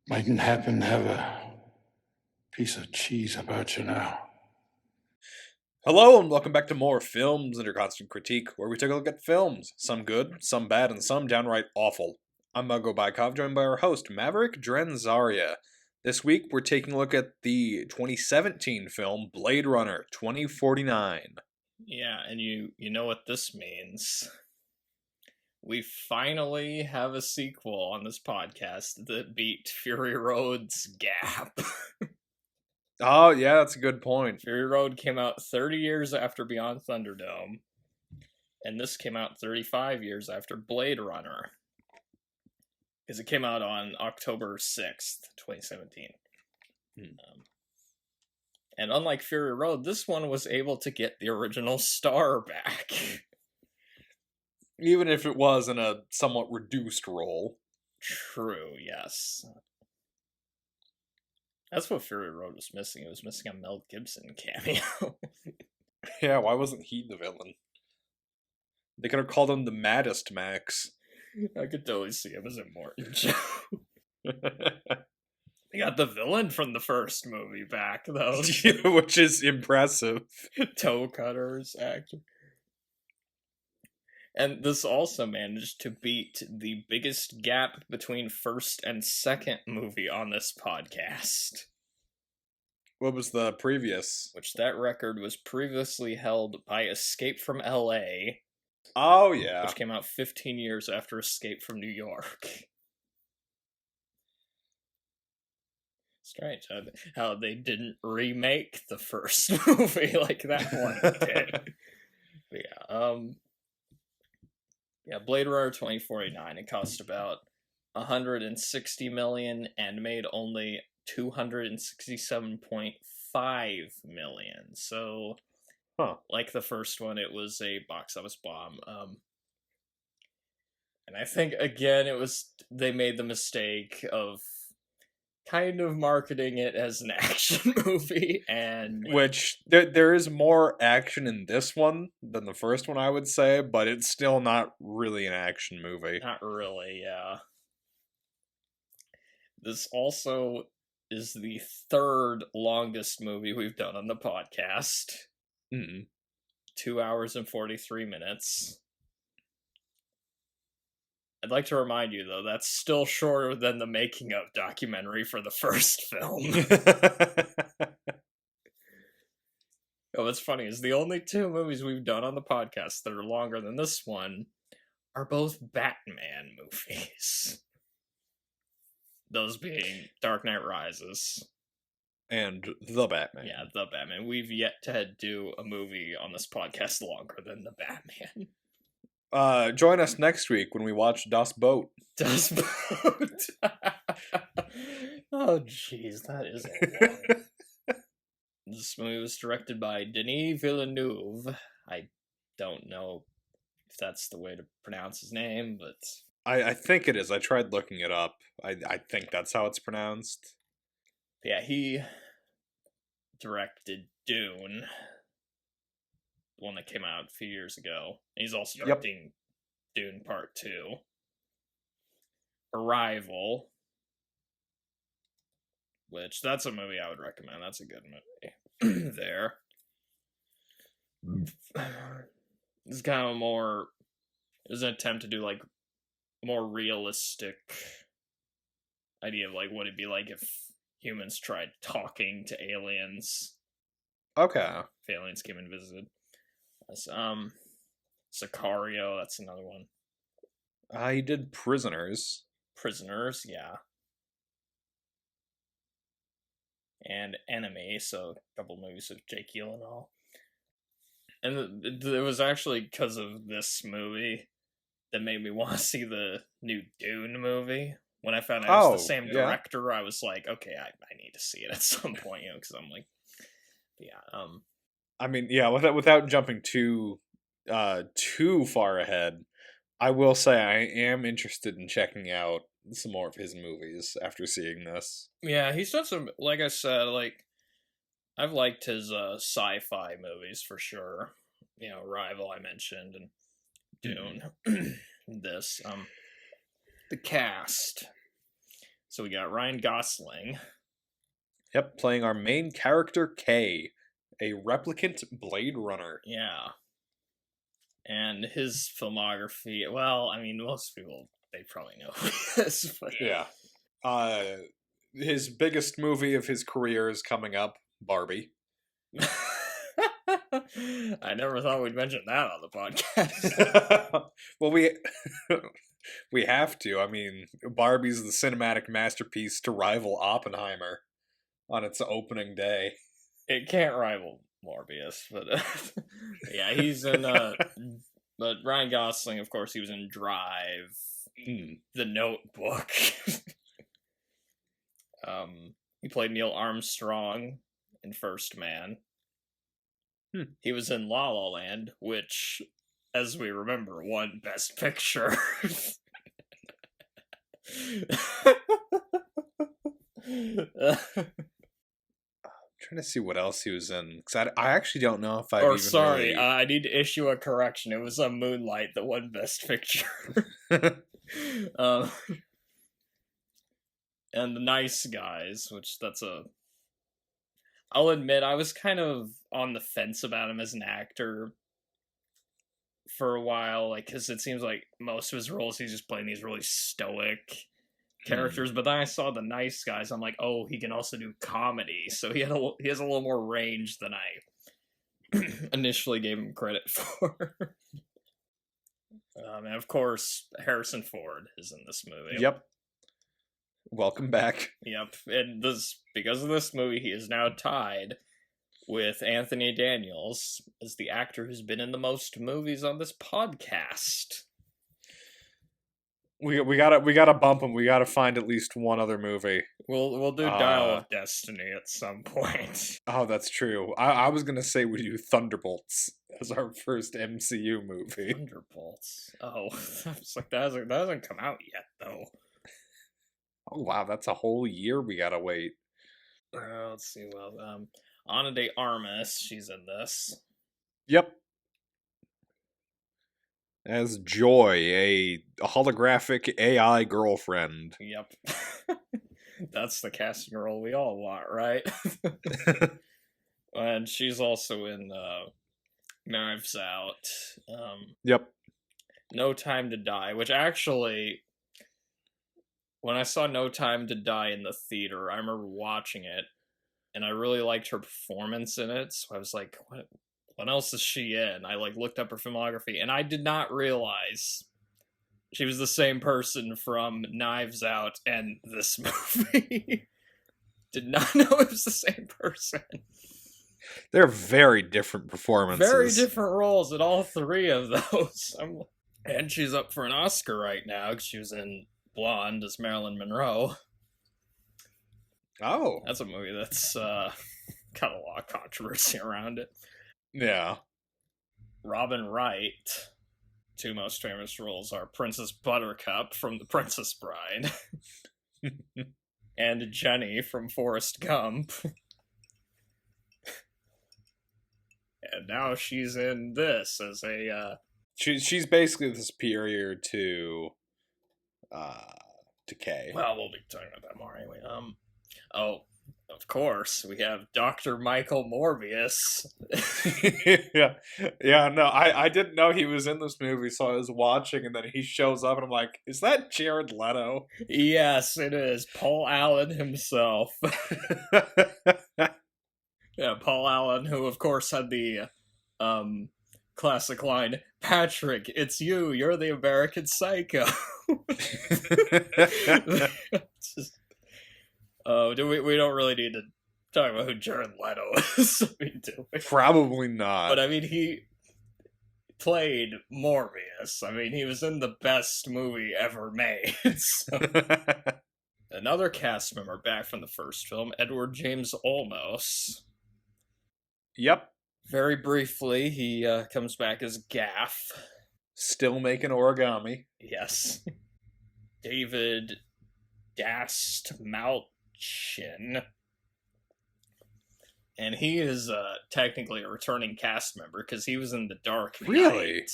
Mightn't happen to have a piece of cheese about you now. Hello and welcome back to more Films Under Constant Critique, where we take a look at films, some good, some bad, and some downright awful. I'm Bongo Baikov, joined by our host, Maverick, Dren, Zaria. This week, we're taking a look at the 2017 film Blade Runner 2049. Yeah, and you know what this means. We finally have a sequel on this podcast that beat Fury Road's gap. Oh, yeah, that's a good point. Fury Road came out 30 years after Beyond Thunderdome, and this came out 35 years after Blade Runner. Because it came out on October 6th, 2017. And unlike Fury Road, this one was able to get the original star back. Even if it was in a somewhat reduced role. True, yes. That's what Fury Road was missing. It was missing a Mel Gibson cameo. Yeah, why wasn't he the villain? They could have called him the Maddest Max. I could totally see him as a Morton Joe. They got the villain from the first movie back, though. Which is impressive. Toe cutters actor. And this also managed to beat the biggest gap between first and second movie on this podcast. What was the previous? Which that record was previously held by Escape from LA. Oh, yeah. Which came out 15 years after Escape from New York. Strange how they didn't remake the first movie like that one did. But yeah, Blade Runner 2049, it cost about $160 million and made only $267.5 million. So, like the first one, it was a box office bomb. And I think, again, they made the mistake of kind of marketing it as an action movie, and which there is more action in this one than the first one, I would say, but it's still not really an action movie. Not really, yeah. This also is the third longest movie we've done on the podcast. 2 hours and 43 minutes. I'd like to remind you, though, that's still shorter than the making of documentary for the first film. What's funny is the only two movies we've done on the podcast that are longer than this one are both Batman movies. Those being Dark Knight Rises. And The Batman. Yeah, The Batman. We've yet to do a movie on this podcast longer than The Batman. Join us next week when we watch Das Boot. Das Boot. Oh, jeez, that is a long. This movie was directed by Denis Villeneuve. I don't know if that's the way to pronounce his name, but I think it is. I tried looking it up. I think that's how it's pronounced. Yeah, he directed Dune. The one that came out a few years ago. He's also directing Dune Part 2. Arrival. Which, that's a movie I would recommend. That's a good movie. There. It's kind of more... It was an attempt to do, like, a more realistic idea of, like, what it'd be like if humans tried talking to aliens. Okay. If aliens came and visited. Sicario, that's another one. He did Prisoners. Prisoners, yeah. And Enemy, so a couple movies of Jake Gyllenhaal. And it was actually because of this movie that made me want to see the new Dune movie. When I found out it was the same director, I was like, okay, I need to see it at some point, because I'm like, yeah. I mean, yeah, without jumping too far ahead, I will say I am interested in checking out some more of his movies after seeing this. Yeah, he's done some, like I said, like, I've liked his sci-fi movies for sure. You know, Arrival I mentioned, and Dune. This. The cast. So we got Ryan Gosling. Yep, playing our main character, K, a replicant Blade Runner. Yeah. And his filmography, well, I mean, most people, they probably know who he is. But... Yeah. His biggest movie of his career is coming up, Barbie. I never thought we'd mention that on the podcast. Well, we have to. I mean, Barbie's the cinematic masterpiece to rival Oppenheimer on its opening day. It can't rival Morbius, but yeah, he's in. But Ryan Gosling, of course, he was in Drive, The Notebook. He played Neil Armstrong in First Man. He was in La La Land, which, as we remember, won Best Picture. Trying to see what else he was in, because I actually don't know if I. I need to issue a correction. It was Moonlight that won Best Picture. And The Nice Guys, which I'll admit, I was kind of on the fence about him as an actor for a while, like, because it seems like most of his roles he's just playing these really stoic characters, but then I saw The Nice Guys, I'm like, oh, he can also do comedy, so he has a little more range than I initially gave him credit for. And of course, Harrison Ford is in this movie. Yep. Welcome back. Yep, and because of this movie, he is now tied with Anthony Daniels as the actor who's been in the most movies on this podcast. We gotta bump him. We gotta find at least one other movie. We'll do Dial of Destiny at some point. Oh, that's true. I was gonna say we do Thunderbolts as our first MCU movie. Thunderbolts. Oh, I was like, that hasn't come out yet, though. Oh wow, that's a whole year we gotta wait. Let's see. Well, Ana de Armas, she's in this. Yep. As Joy, a holographic AI girlfriend. Yep. That's the casting role we all want, right? And she's also in Knives Out. Yep. No Time to Die, which actually, when I saw No Time to Die in the theater, I remember watching it, and I really liked her performance in it, so I was like, what else is she in? I looked up her filmography, and I did not realize she was the same person from Knives Out and this movie. Did not know it was the same person. They're very different performances. Very different roles in all three of those. And she's up for an Oscar right now, because she was in Blonde as Marilyn Monroe. Oh. That's a movie that's got a lot of controversy around it. Yeah. Robin Wright. Two most famous roles are Princess Buttercup from The Princess Bride and Jenny from Forrest Gump. And now she's in this as a... She's basically the superior to Kay. Well, we'll be talking about that more anyway. Oh, of course, we have Dr. Michael Morbius. Yeah, no, I didn't know he was in this movie, so I was watching, and then he shows up, and I'm like, is that Jared Leto? Yes, it is. Paul Allen himself. Yeah, Paul Allen, who, of course, had the classic line, Patrick, it's you, you're the American Psycho. We don't really need to talk about who Jared Leto is. I mean, do we? Probably not. But I mean, he played Morbius. I mean, he was in the best movie ever made. So. Another cast member back from the first film, Edward James Olmos. Yep. Very briefly, he comes back as Gaff. Still making origami. Yes. David Dastmalchian. And he is technically a returning cast member because he was in The Dark Knight. Really?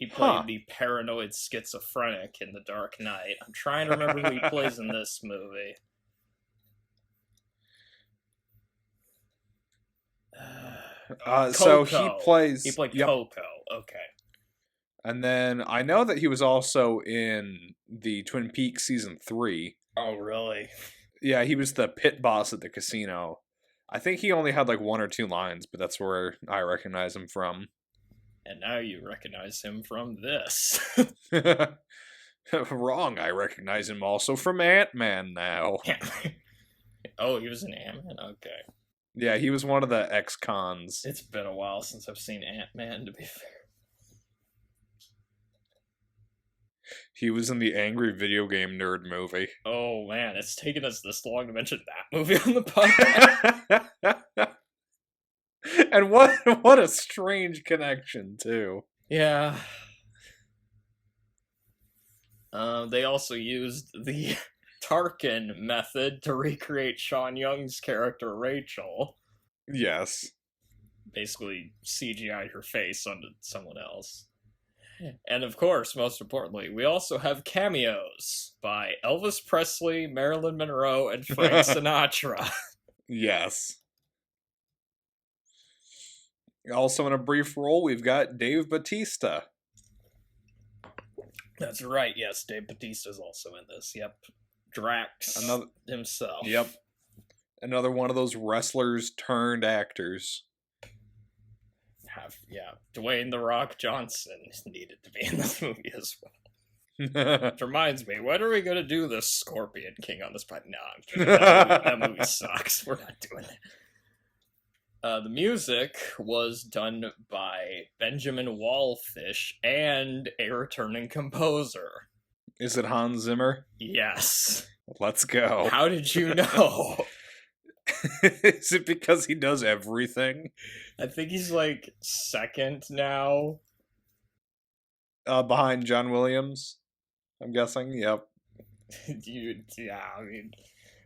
He played the paranoid schizophrenic in The Dark Knight. I'm trying to remember who he plays in this movie. So Coco. he plays... He played yep. Coco. Okay. And then I know that he was also in the Twin Peaks season 3. Oh, really? Yeah, he was the pit boss at the casino. I think he only had like 1 or 2 lines, but that's where I recognize him from. And now you recognize him from this. Wrong, I recognize him also from Ant-Man now. Oh, he was in Ant-Man? Okay. Yeah, he was one of the ex-cons. It's been a while since I've seen Ant-Man, to be fair. He was in the Angry Video Game Nerd movie. Oh man, it's taken us this long to mention that movie on the podcast. And what a strange connection, too. Yeah. They also used the Tarkin method to recreate Sean Young's character Rachel. Yes. Basically CGI'd her face onto someone else. And of course, most importantly, we also have cameos by Elvis Presley, Marilyn Monroe, and Frank Sinatra. Yes. Also in a brief role, we've got Dave Bautista. That's right, yes, Dave Bautista's also in this, yep. Drax himself. Yep. Another one of those wrestlers turned actors. Dwayne "The Rock" Johnson needed to be in this movie as well. Which reminds me, when are we going to do the Scorpion King on this podcast? No, I'm kidding. That movie sucks. We're not doing it. The music was done by Benjamin Wallfish and a returning composer. Is it Hans Zimmer? Yes. Let's go. How did you know? Is it because he does everything? I think he's like second now. Behind John Williams, I'm guessing. Yep. I mean,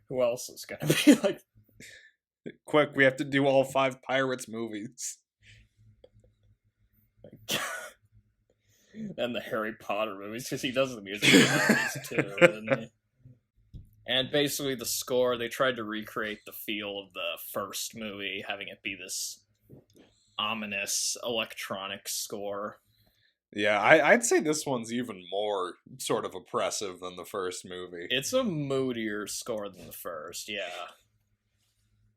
who else is gonna be like? Quick, we have to do all 5 Pirates movies. And the Harry Potter movies, because he does the music movies too, doesn't he? And basically the score, they tried to recreate the feel of the first movie, having it be this ominous electronic score. Yeah, I'd say this one's even more sort of oppressive than the first movie. It's a moodier score than the first, yeah.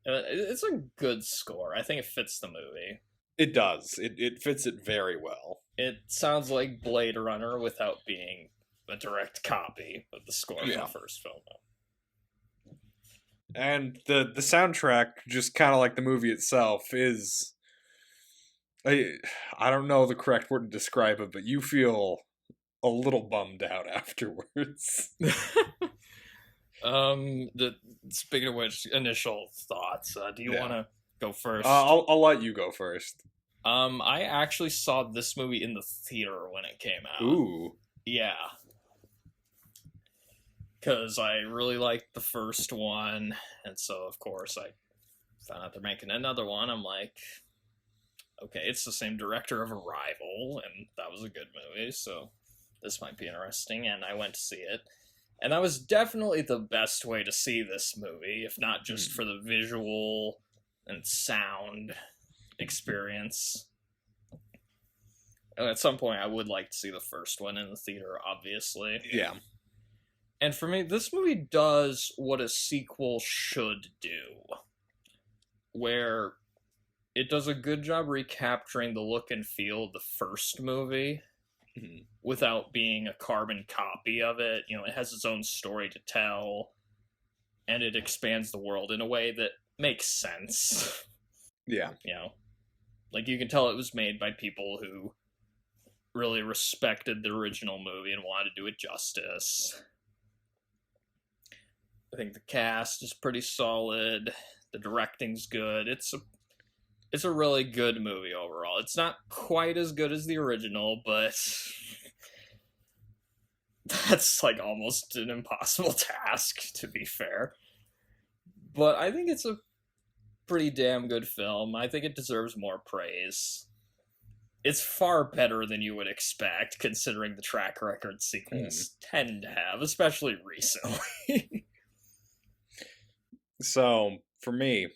It's a good score. I think it fits the movie. It does. It fits it very well. It sounds like Blade Runner without being a direct copy of the score from the first film. And the soundtrack, just kind of like the movie itself, is... I don't know the correct word to describe it, but you feel a little bummed out afterwards. Speaking of which, initial thoughts. Do you want to go first? I'll let you go first. I actually saw this movie in the theater when it came out. Ooh. Yeah. Because I really liked the first one, and so, of course, I found out they're making another one. I'm like, okay, it's the same director of Arrival, and that was a good movie, so this might be interesting, and I went to see it. And that was definitely the best way to see this movie, if not just for the visual and sound experience. And at some point, I would like to see the first one in the theater, obviously. Yeah. And for me, this movie does what a sequel should do, where it does a good job recapturing the look and feel of the first movie without being a carbon copy of it. You know, it has its own story to tell, and it expands the world in a way that makes sense. Yeah. You know, like you can tell it was made by people who really respected the original movie and wanted to do it justice. I think the cast is pretty solid. The directing's good. It's a really good movie overall. It's not quite as good as the original, but that's like almost an impossible task, to be fair. But I think it's a pretty damn good film. I think it deserves more praise. it's far better than you would expect, considering the track record sequels tend to have, especially recently. So, for me,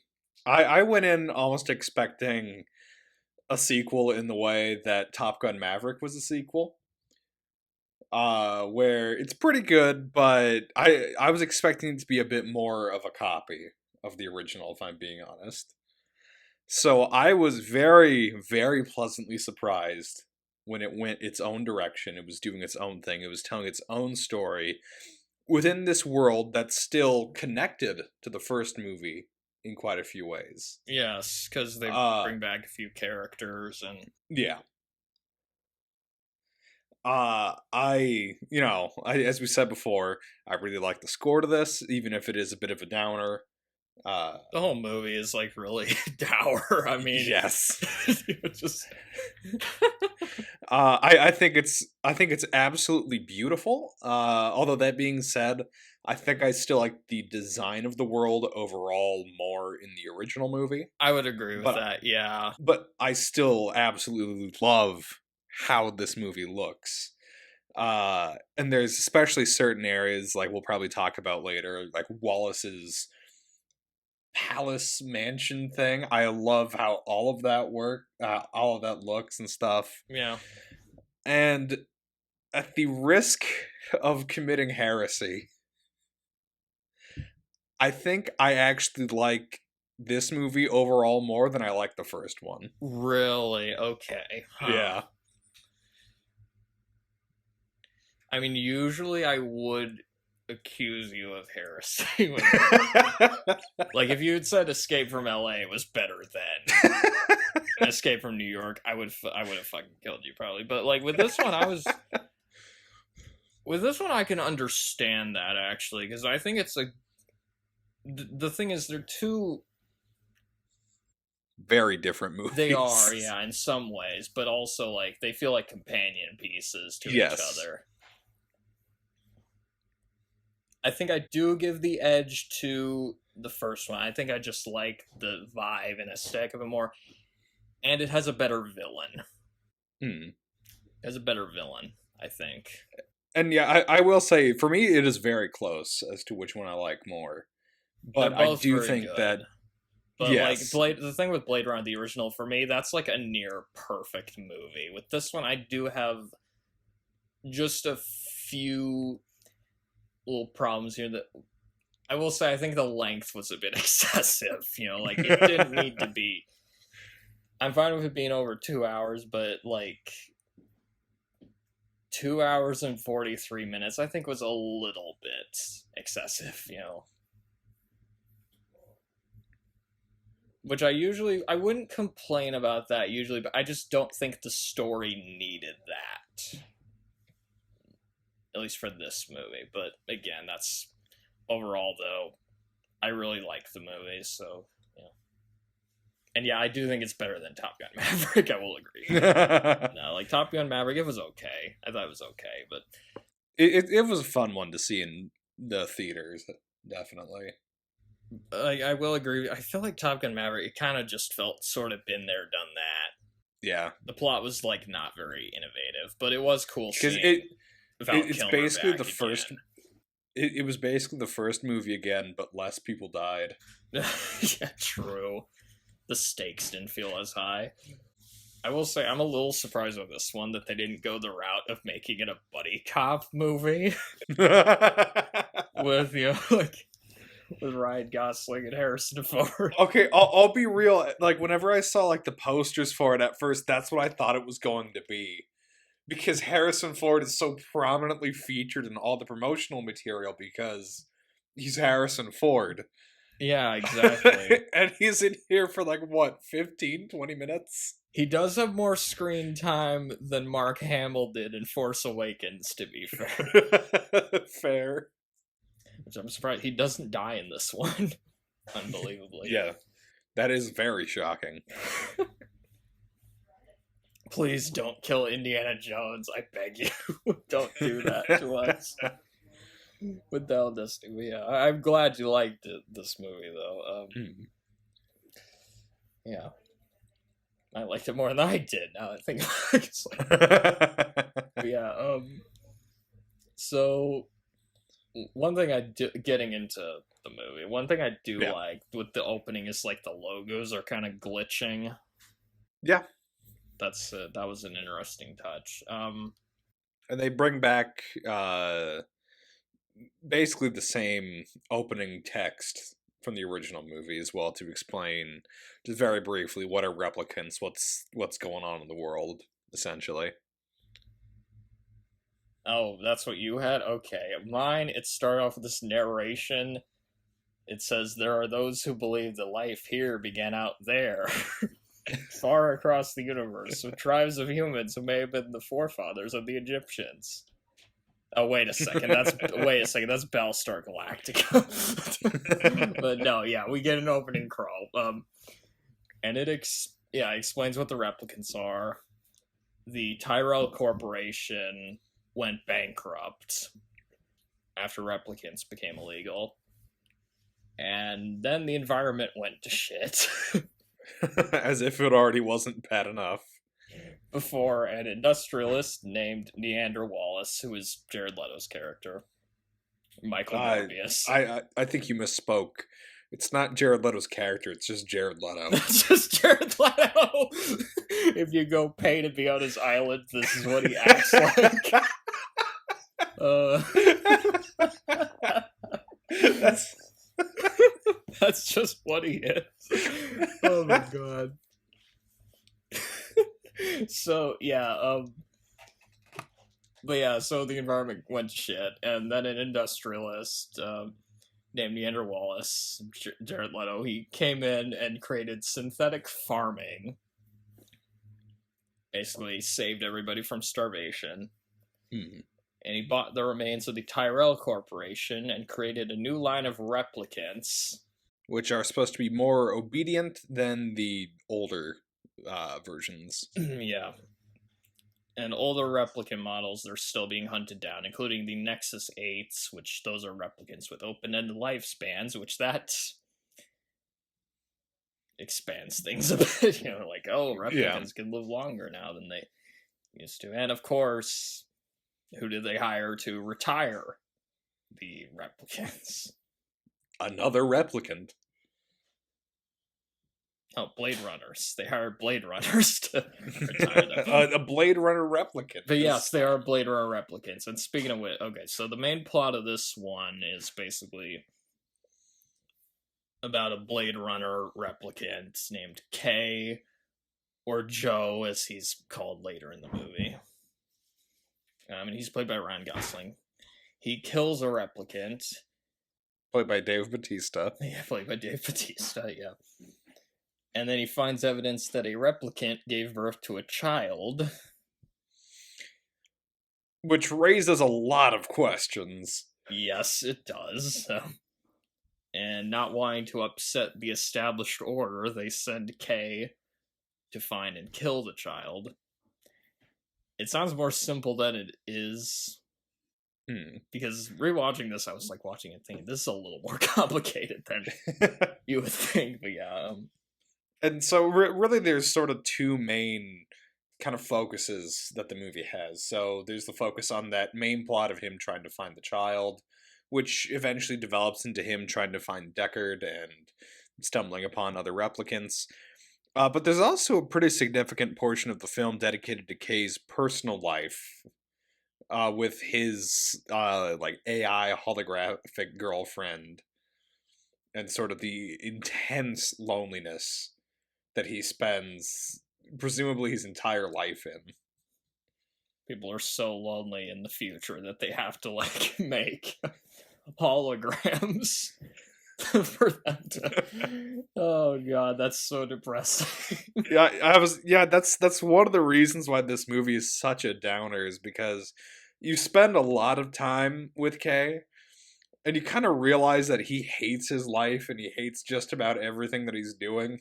I went in almost expecting a sequel in the way that Top Gun Maverick was a sequel. Where it's pretty good, but I was expecting it to be a bit more of a copy of the original, if I'm being honest. So I was very, very pleasantly surprised when it went its own direction. It was doing its own thing. It was telling its own story within this world that's still connected to the first movie in quite a few ways. Yes, because they bring back a few characters and yeah. As we said before, I really like the score to this, even if it is a bit of a downer. The whole movie is like really dour. I mean, yes. just I think it's absolutely beautiful. Although that being said, I think I still like the design of the world overall more in the original movie. I would agree with that. Yeah, but I still absolutely love how this movie looks. And there's especially certain areas, like we'll probably talk about later, like Wallace's palace mansion thing. I love how all of that looks and stuff. Yeah. And at the risk of committing heresy, I think I actually like this movie overall more than I like the first one. Really? Okay. Huh. Yeah. I mean, usually I would accuse you of heresy. Like, if you had said Escape from LA was better than Escape from New York, I would have fucking killed you probably. But like with this one, I can understand that actually, because I think it's the thing is they're two very different movies. They are, yeah, in some ways, but also like they feel like companion pieces to each other. I think I do give the edge to the first one. I think I just like the vibe and aesthetic of it more. And it has a better villain. It has a better villain, I think. And yeah, I will say, for me, it is very close as to which one I like more. But I do think good. that... But yes. Like the thing with Blade Runner, the original, for me, that's like a near perfect movie. With this one, I do have just a few little problems here that I will say I think the length was a bit excessive, like it didn't need to be. I'm fine with it being over 2 hours, but like 2 hours and 43 minutes I think was a little bit excessive, which I wouldn't complain about that usually, but I just don't think the story needed that. At least for this movie. But again, that's overall though, I really like the movie, so and yeah, I do think it's better than Top Gun Maverick, I will agree. No, like Top Gun Maverick, it was okay. I thought it was okay, but it was a fun one to see in the theaters, definitely. I will agree. I feel like Top Gun Maverick, it kind of just felt sort of been there, done that. Yeah. The plot was like not very innovative, but it was cool seeing it's basically the first. It was basically the first movie again, but less people died. Yeah, true. The stakes didn't feel as high. I will say I'm a little surprised with this one that they didn't go the route of making it a buddy cop movie with with Ryan Gosling and Harrison Ford. Okay, I'll be real. Like whenever I saw like the posters for it at first, that's what I thought it was going to be. Because Harrison Ford is so prominently featured in all the promotional material because he's Harrison Ford. Yeah, exactly. And he's in here for like, what, 15, 20 minutes? He does have more screen time than Mark Hamill did in Force Awakens, to be fair. Fair. Which I'm surprised. He doesn't die in this one. Unbelievably. Yeah, that is very shocking. Please don't kill Indiana Jones. I beg you. Don't do that to us. With Dell Destiny. Yeah, I'm glad you liked this movie, though. Yeah. I liked it more than I did. Now I think it's like, yeah. So one thing I do, getting into the movie, one thing I do Yeah. like with the opening is like the logos are kind of glitching. Yeah. That was an interesting touch. And they bring back basically the same opening text from the original movie as well to explain just very briefly what are replicants, what's going on in the world, essentially. Oh, that's what you had? Okay. Mine, it started off with this narration. It says, there are those who believe that life here began out there, far across the universe, with tribes of humans who may have been the forefathers of the Egyptians. Oh, wait a second. That's Battlestar Galactica. But no, yeah, we get an opening crawl. And it explains what the replicants are. The Tyrell Corporation went bankrupt after replicants became illegal. And then the environment went to shit. As if it already wasn't bad enough. Before an industrialist named Neander Wallace, who is Jared Leto's character, Michael Morbius. I think you misspoke. It's not Jared Leto's character, it's just Jared Leto. It's just Jared Leto! If you go pay to be on his island, this is what he acts like. That's just what he is. Oh my god. So so the environment went to shit, and then an industrialist named Neander Wallace, Jared Leto, he came in and created synthetic farming. Basically saved everybody from starvation. And he bought the remains of the Tyrell Corporation and created a new line of replicants. Which are supposed to be more obedient than the older versions. Yeah. And older replicant models, they're still being hunted down, including the Nexus 8s, which those are replicants with open-ended lifespans, which that expands things a bit. Like, oh, replicants can live longer now than they used to. And of course, who did they hire to retire the replicants? Another replicant. Oh, Blade Runners. They hired Blade Runners to retire them. A Blade Runner replicant. But yes, they are Blade Runner replicants. And speaking of which, okay, so the main plot of this one is basically about a Blade Runner replicant named K, or Joe, as he's called later in the movie. And he's played by Ryan Gosling. He kills a replicant. Played by Dave Bautista. Yeah, played by Dave Bautista, yeah. And then he finds evidence that a replicant gave birth to a child. Which raises a lot of questions. Yes, it does. And not wanting to upset the established order, they send Kay to find and kill the child. It sounds more simple than it is. Because rewatching this, I was like watching it thinking, this is a little more complicated than you would think, but yeah. And so really there's sort of two main kind of focuses that the movie has. So there's the focus on that main plot of him trying to find the child, which eventually develops into him trying to find Deckard and stumbling upon other replicants. But there's also a pretty significant portion of the film dedicated to Kay's personal life, with his like AI holographic girlfriend, and sort of the intense loneliness that he spends presumably his entire life in. People are so lonely in the future that they have to like make holograms for them to... Oh god, that's so depressing. That's one of the reasons why this movie is such a downer, is because you spend a lot of time with Kay and you kind of realize that he hates his life and he hates just about everything that he's doing.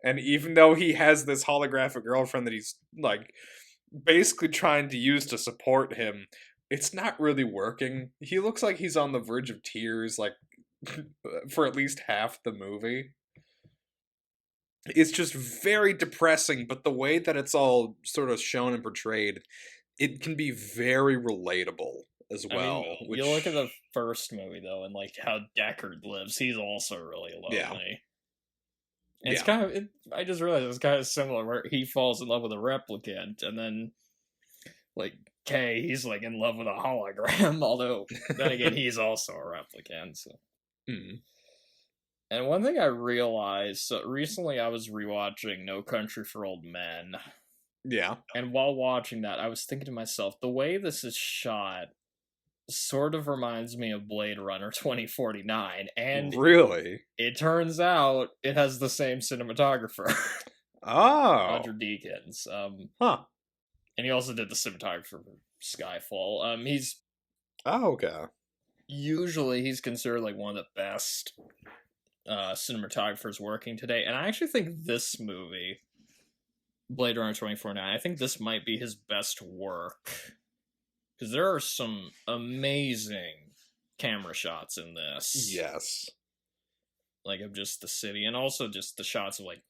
And even though he has this holographic girlfriend that he's like basically trying to use to support him, it's not really working. He looks like he's on the verge of tears, like for at least half the movie. It's just very depressing, but the way that it's all sort of shown and portrayed, it can be very relatable as I well. mean, Which, you look at the first movie though, and like how Deckard lives. He's also really yeah, lonely. And it's yeah, kind of. I just realized it's kind of similar, where he falls in love with a replicant, and then like Kay, he's like in love with a hologram. Although then again, he's also a replicant. So. mm, And one thing I realized, so recently I was rewatching No Country for Old Men, yeah. and while watching that, I was thinking to myself, the way this is shot sort of reminds me of Blade Runner 2049, and Really? it turns out it has the same cinematographer, Oh, Roger Deakins. huh. And he also did the cinematographer for Skyfall. He's Oh, okay. usually he's considered like one of the best cinematographers working today, and I actually think this movie, Blade Runner 2049, I think this might be his best work, because there are some amazing camera shots in this. Yes. Like of just the city, and also just the shots of like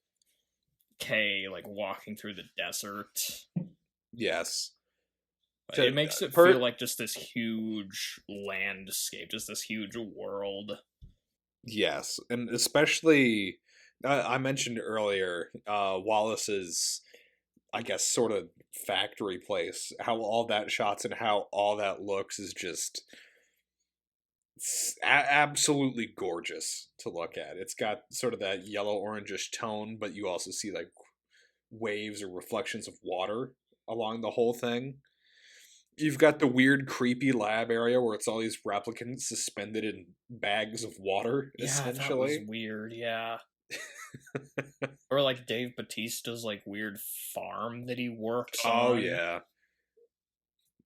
Kay like walking through the desert. Yes. It makes it feel like just this huge landscape, just this huge world. Yes, and especially I mentioned earlier Wallace's, I guess, sort of factory place. How all that shots and how all that looks is just absolutely gorgeous to look at. It's got sort of that yellow orangish tone, but you also see like waves or reflections of water along the whole thing. You've got the weird, creepy lab area where it's all these replicants suspended in bags of water, essentially. That was weird, yeah. Or like Dave Bautista's like weird farm that he works on. Oh, yeah.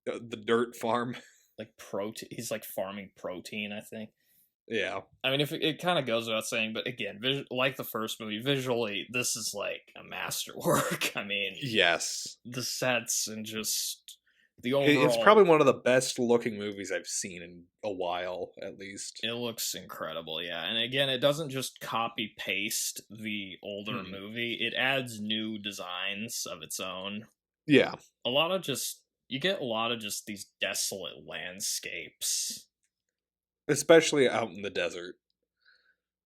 The dirt farm. Like protein, he's like farming protein, I think. Yeah. I mean, if it kind of goes without saying, but again, like the first movie, visually, this is like a masterwork. I mean, yes, the sets and just the overall. It's probably one of the best looking movies I've seen in a while, at least. It looks incredible, yeah. And again, it doesn't just copy paste the older movie; it adds new designs of its own. Yeah, you get a lot of just these desolate landscapes. Especially out in the desert,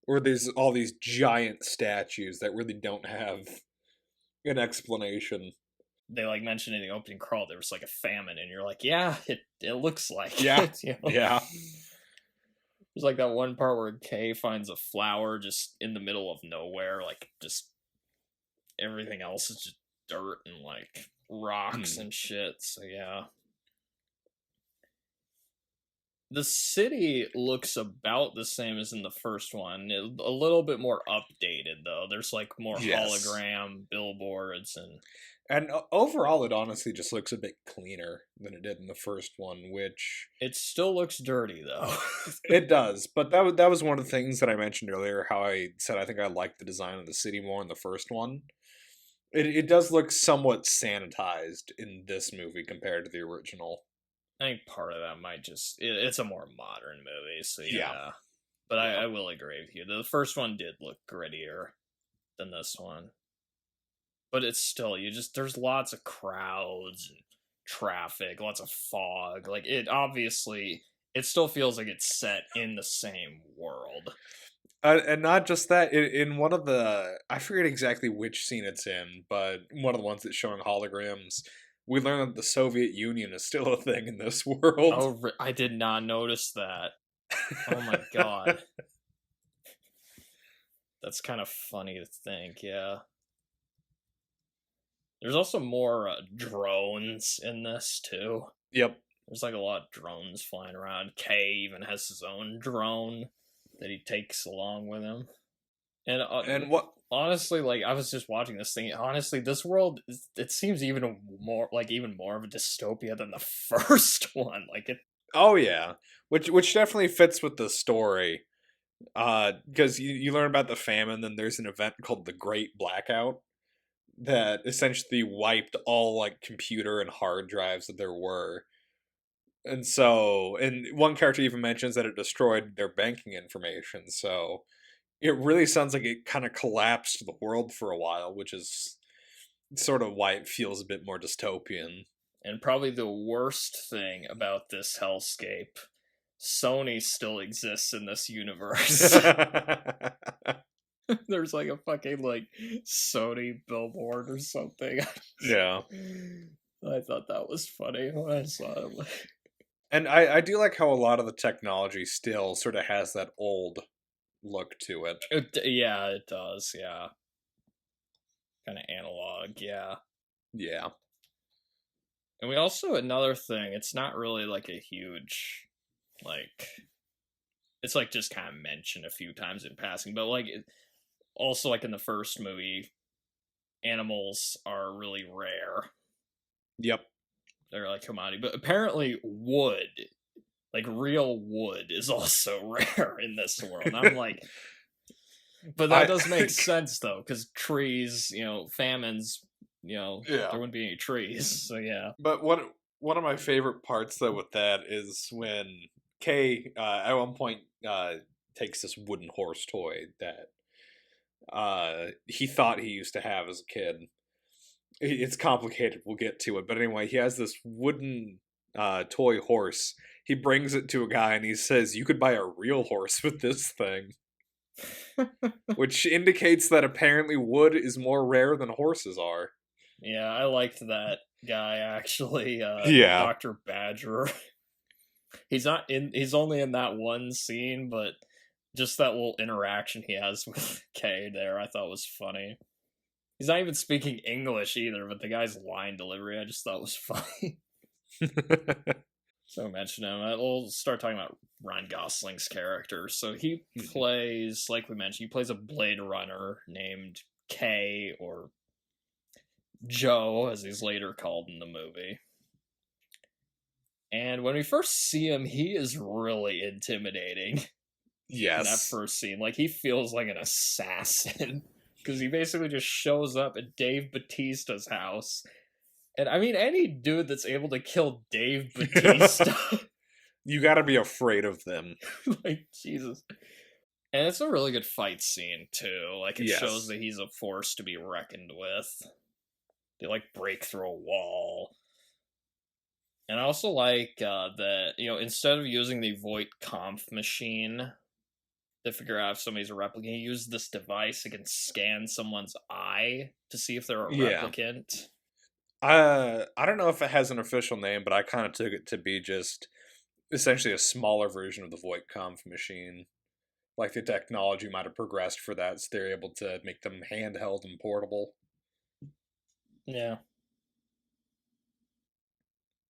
where there's all these giant statues that really don't have an explanation. They like mentioned in the opening crawl there was like a famine, and you're like, yeah, it looks like yeah, it, you know? yeah. There's like that one part where Kay finds a flower just in the middle of nowhere, like just everything else is just dirt and like rocks and shit. So yeah. The city looks about the same as in the first one. A little bit more updated, though. There's like more hologram billboards and overall, it honestly just looks a bit cleaner than it did in the first one. Which it still looks dirty, though. It does, but that was one of the things that I mentioned earlier. How I said I think I liked the design of the city more in the first one. It does look somewhat sanitized in this movie compared to the original. I think part of that might just it's a more modern movie, so yeah. But I will agree with you. The first one did look grittier than this one. But it's still there's lots of crowds and traffic, lots of fog. Like it still feels like it's set in the same world. And not just that, in one of the, I forget exactly which scene it's in, but one of the ones that's showing holograms, we learn that the Soviet Union is still a thing in this world. Oh, I did not notice that. Oh my god. That's kind of funny to think, yeah. There's also more drones in this, too. Yep. There's like a lot of drones flying around. Kay even has his own drone that he takes along with him. And what? Honestly, like I was just watching this thing. Honestly, this world it seems even more of a dystopia than the first one. Like it. Oh yeah, which definitely fits with the story. Because you learn about the famine, then there's an event called the Great Blackout that essentially wiped all like computer and hard drives that there were. And so, and one character even mentions that it destroyed their banking information. So, it really sounds like it kind of collapsed the world for a while, which is sort of why it feels a bit more dystopian. And probably the worst thing about this hellscape, Sony still exists in this universe. There's like a fucking like Sony billboard or something. Yeah. I thought that was funny when I saw it. And I do like how a lot of the technology still sort of has that old look to it. Yeah, it does, yeah. Kind of analog, yeah. Yeah. And we also, another thing, it's not really like a huge, like, it's like just kind of mentioned a few times in passing, but like, also like in the first movie, animals are really rare. Yep. They're like commodity, but apparently wood, like real wood, is also rare in this world. And I'm like, but that does make sense though, because trees, famines, there wouldn't be any trees. So yeah. But one of my favorite parts though with that is when Kay at one point takes this wooden horse toy that he thought he used to have as a kid. It's complicated, we'll get to it, but anyway, he has this wooden toy horse. He brings it to a guy and he says, "You could buy a real horse with this thing." Which indicates that apparently wood is more rare than horses are. Yeah, I liked that guy actually. Yeah. Dr. Badger. He's only in that one scene, but just that little interaction he has with Kay there, I thought was funny. He's not even speaking English either, but the guy's line delivery I just thought was funny. So mention him. We'll start talking about Ryan Gosling's character. So he plays, like we mentioned, he plays a Blade Runner named K, or Joe, as he's later called in the movie. And when we first see him, he is really intimidating. Yes. In that first scene. Like, he feels like an assassin. Because he basically just shows up at Dave Bautista's house. And I mean, any dude that's able to kill Dave Bautista, you gotta be afraid of them. Like, Jesus. And it's a really good fight scene, too. Like, it shows that he's a force to be reckoned with. They, like, break through a wall. And I also like that, instead of using the Voight-Kampff machine to figure out if somebody's a replicant, he used this device that can scan someone's eye to see if they're a replicant. I don't know if it has an official name, but I kind of took it to be just essentially a smaller version of the Voight-Kampff machine. Like, the technology might have progressed for that, so they're able to make them handheld and portable. Yeah.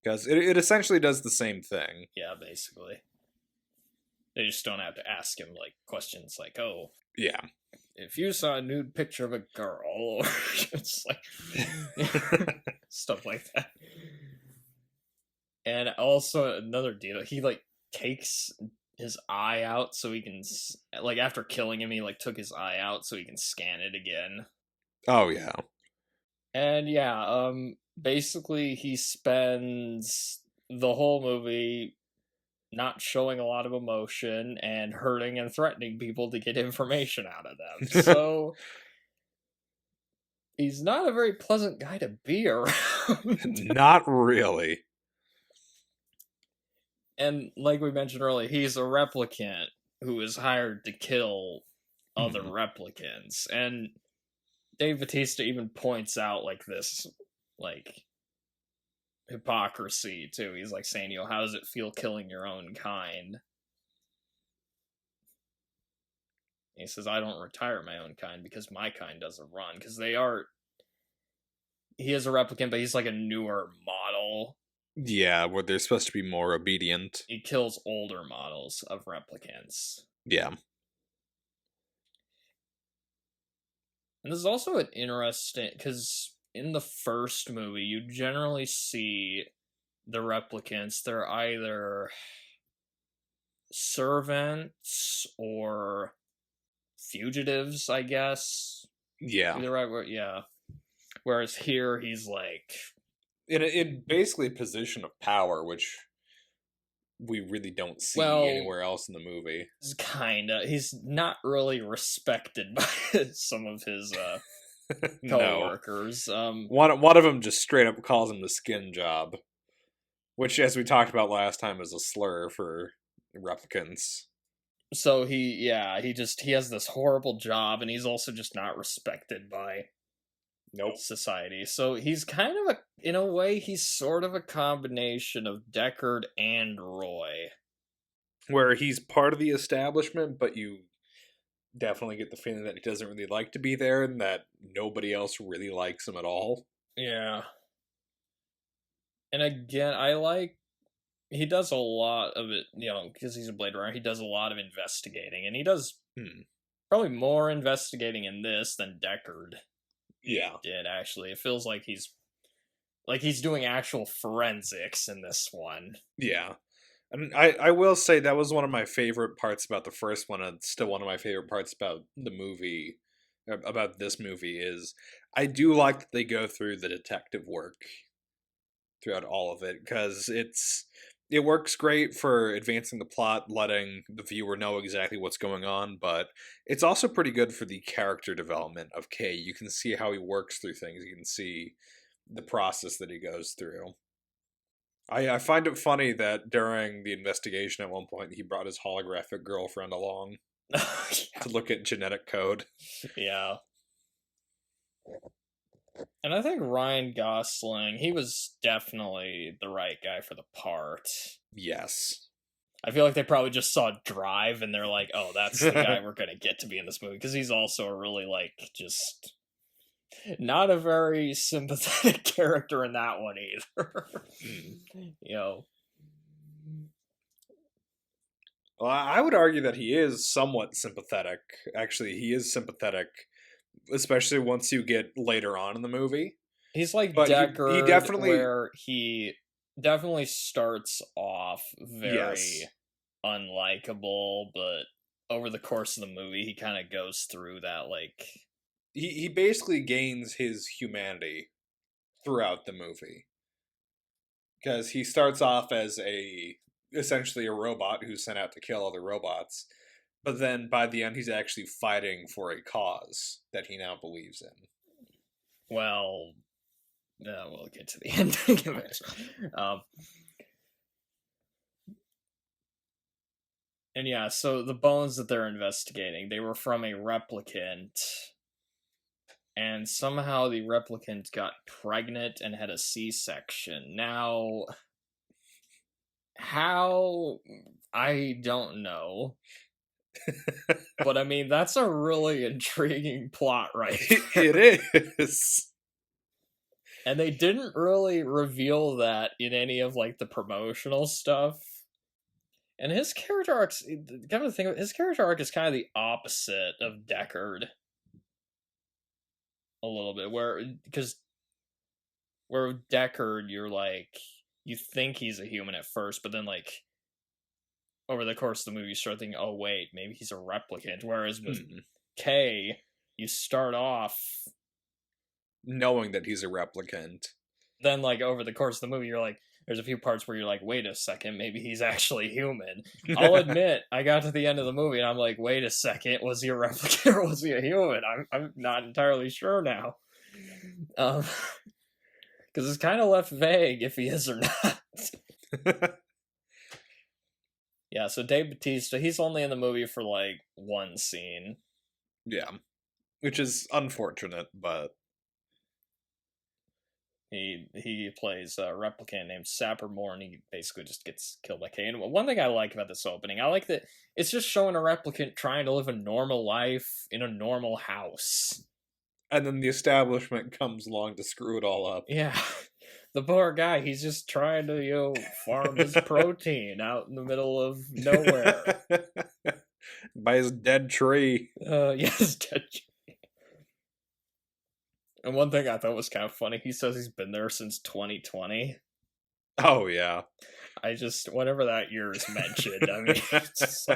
Because it essentially does the same thing. Yeah, basically. They just don't have to ask him, like, questions like, oh, yeah, if you saw a nude picture of a girl, or it's like, stuff like that. And also, another deal, he, like, takes his eye out so he can, like, after killing him, he, like, took his eye out so he can scan it again. Oh, yeah. And, yeah, basically, he spends the whole movie not showing a lot of emotion and hurting and threatening people to get information out of them. So he's not a very pleasant guy to be around. Not really. And like we mentioned earlier, he's a replicant who is hired to kill other replicants. And Dave Bautista even points out like this, like, hypocrisy too. He's like saying, how does it feel killing your own kind? He says, I don't retire my own kind because my kind doesn't run. Because he is a replicant, but he's like a newer model. Yeah, where they're supposed to be more obedient. He kills older models of replicants. Yeah. And this is also an interesting, because in the first movie, you generally see the replicants, they're either servants or fugitives, I guess. Yeah. The right word, yeah. Whereas here, he's like... in basically a position of power, which we really don't see Well, anywhere else in the movie. He's not really respected by some of his No. co-workers. One of them just straight up calls him the skin job, which, as we talked about last time, is a slur for replicants. So he has this horrible job, and he's also just not respected by society. So he's kind of in a way, he's sort of a combination of Deckard and Roy. Where he's part of the establishment, but you definitely get the feeling that he doesn't really like to be there, and that nobody else really likes him at all. Yeah. And again, he does a lot of it, because he's a Blade Runner, he does a lot of investigating, and he does probably more investigating in this than Deckard did, actually. It feels like he's doing actual forensics in this one. Yeah. And I will say that was one of my favorite parts about the first one, and still one of my favorite parts about the movie, about this movie, is I do like that they go through the detective work throughout all of it, because it works great for advancing the plot, letting the viewer know exactly what's going on, but it's also pretty good for the character development of Kay. You can see how he works through things. You can see the process that he goes through. I find it funny that during the investigation at one point, he brought his holographic girlfriend along to look at genetic code. Yeah. And I think Ryan Gosling, he was definitely the right guy for the part. Yes. I feel like they probably just saw Drive and they're like, oh, that's the guy we're going to get to be in this movie. Because he's also a really, just not a very sympathetic character in that one either. Well, I would argue that he is somewhat sympathetic. Actually, he is sympathetic, especially once you get later on in the movie. He's like but Deckard, he definitely, where he definitely starts off very unlikable, but over the course of the movie, he kind of goes through that, He basically gains his humanity throughout the movie. Because he starts off as essentially a robot who's sent out to kill other robots, but then by the end he's actually fighting for a cause that he now believes in. Well, we'll get to the ending of it. And yeah, so the bones that they're investigating, they were from a replicant, and somehow the replicant got pregnant and had a C-section. Now, how? I don't know. But I mean, that's a really intriguing plot, right? It is. And they didn't really reveal that in any of the promotional stuff. And his character arc, come to think of it, his character arc is kind of the opposite of Deckard. A little bit, where Deckard, you think he's a human at first, but then over the course of the movie, you start thinking, oh wait, maybe he's a replicant. Whereas with Kay, you start off knowing that he's a replicant. Then over the course of the movie, you're like, there's a few parts where you're like, wait a second, maybe he's actually human. I'll admit, I got to the end of the movie and I'm like, wait a second, was he a replicant or was he a human? I'm not entirely sure now. Because it's kind of left vague if he is or not. Yeah, so Dave Bautista, he's only in the movie for one scene. Yeah, which is unfortunate, but he plays a replicant named Sappermore, and he basically just gets killed by Kay. And one thing I like about this opening, I like that it's just showing a replicant trying to live a normal life in a normal house. And then the establishment comes along to screw it all up. Yeah. The poor guy, he's just trying to, farm his protein out in the middle of nowhere. By his dead tree. Yes, dead tree. And one thing I thought was kind of funny, he says he's been there since 2020. Oh, yeah. Whenever that year is mentioned, I mean, it's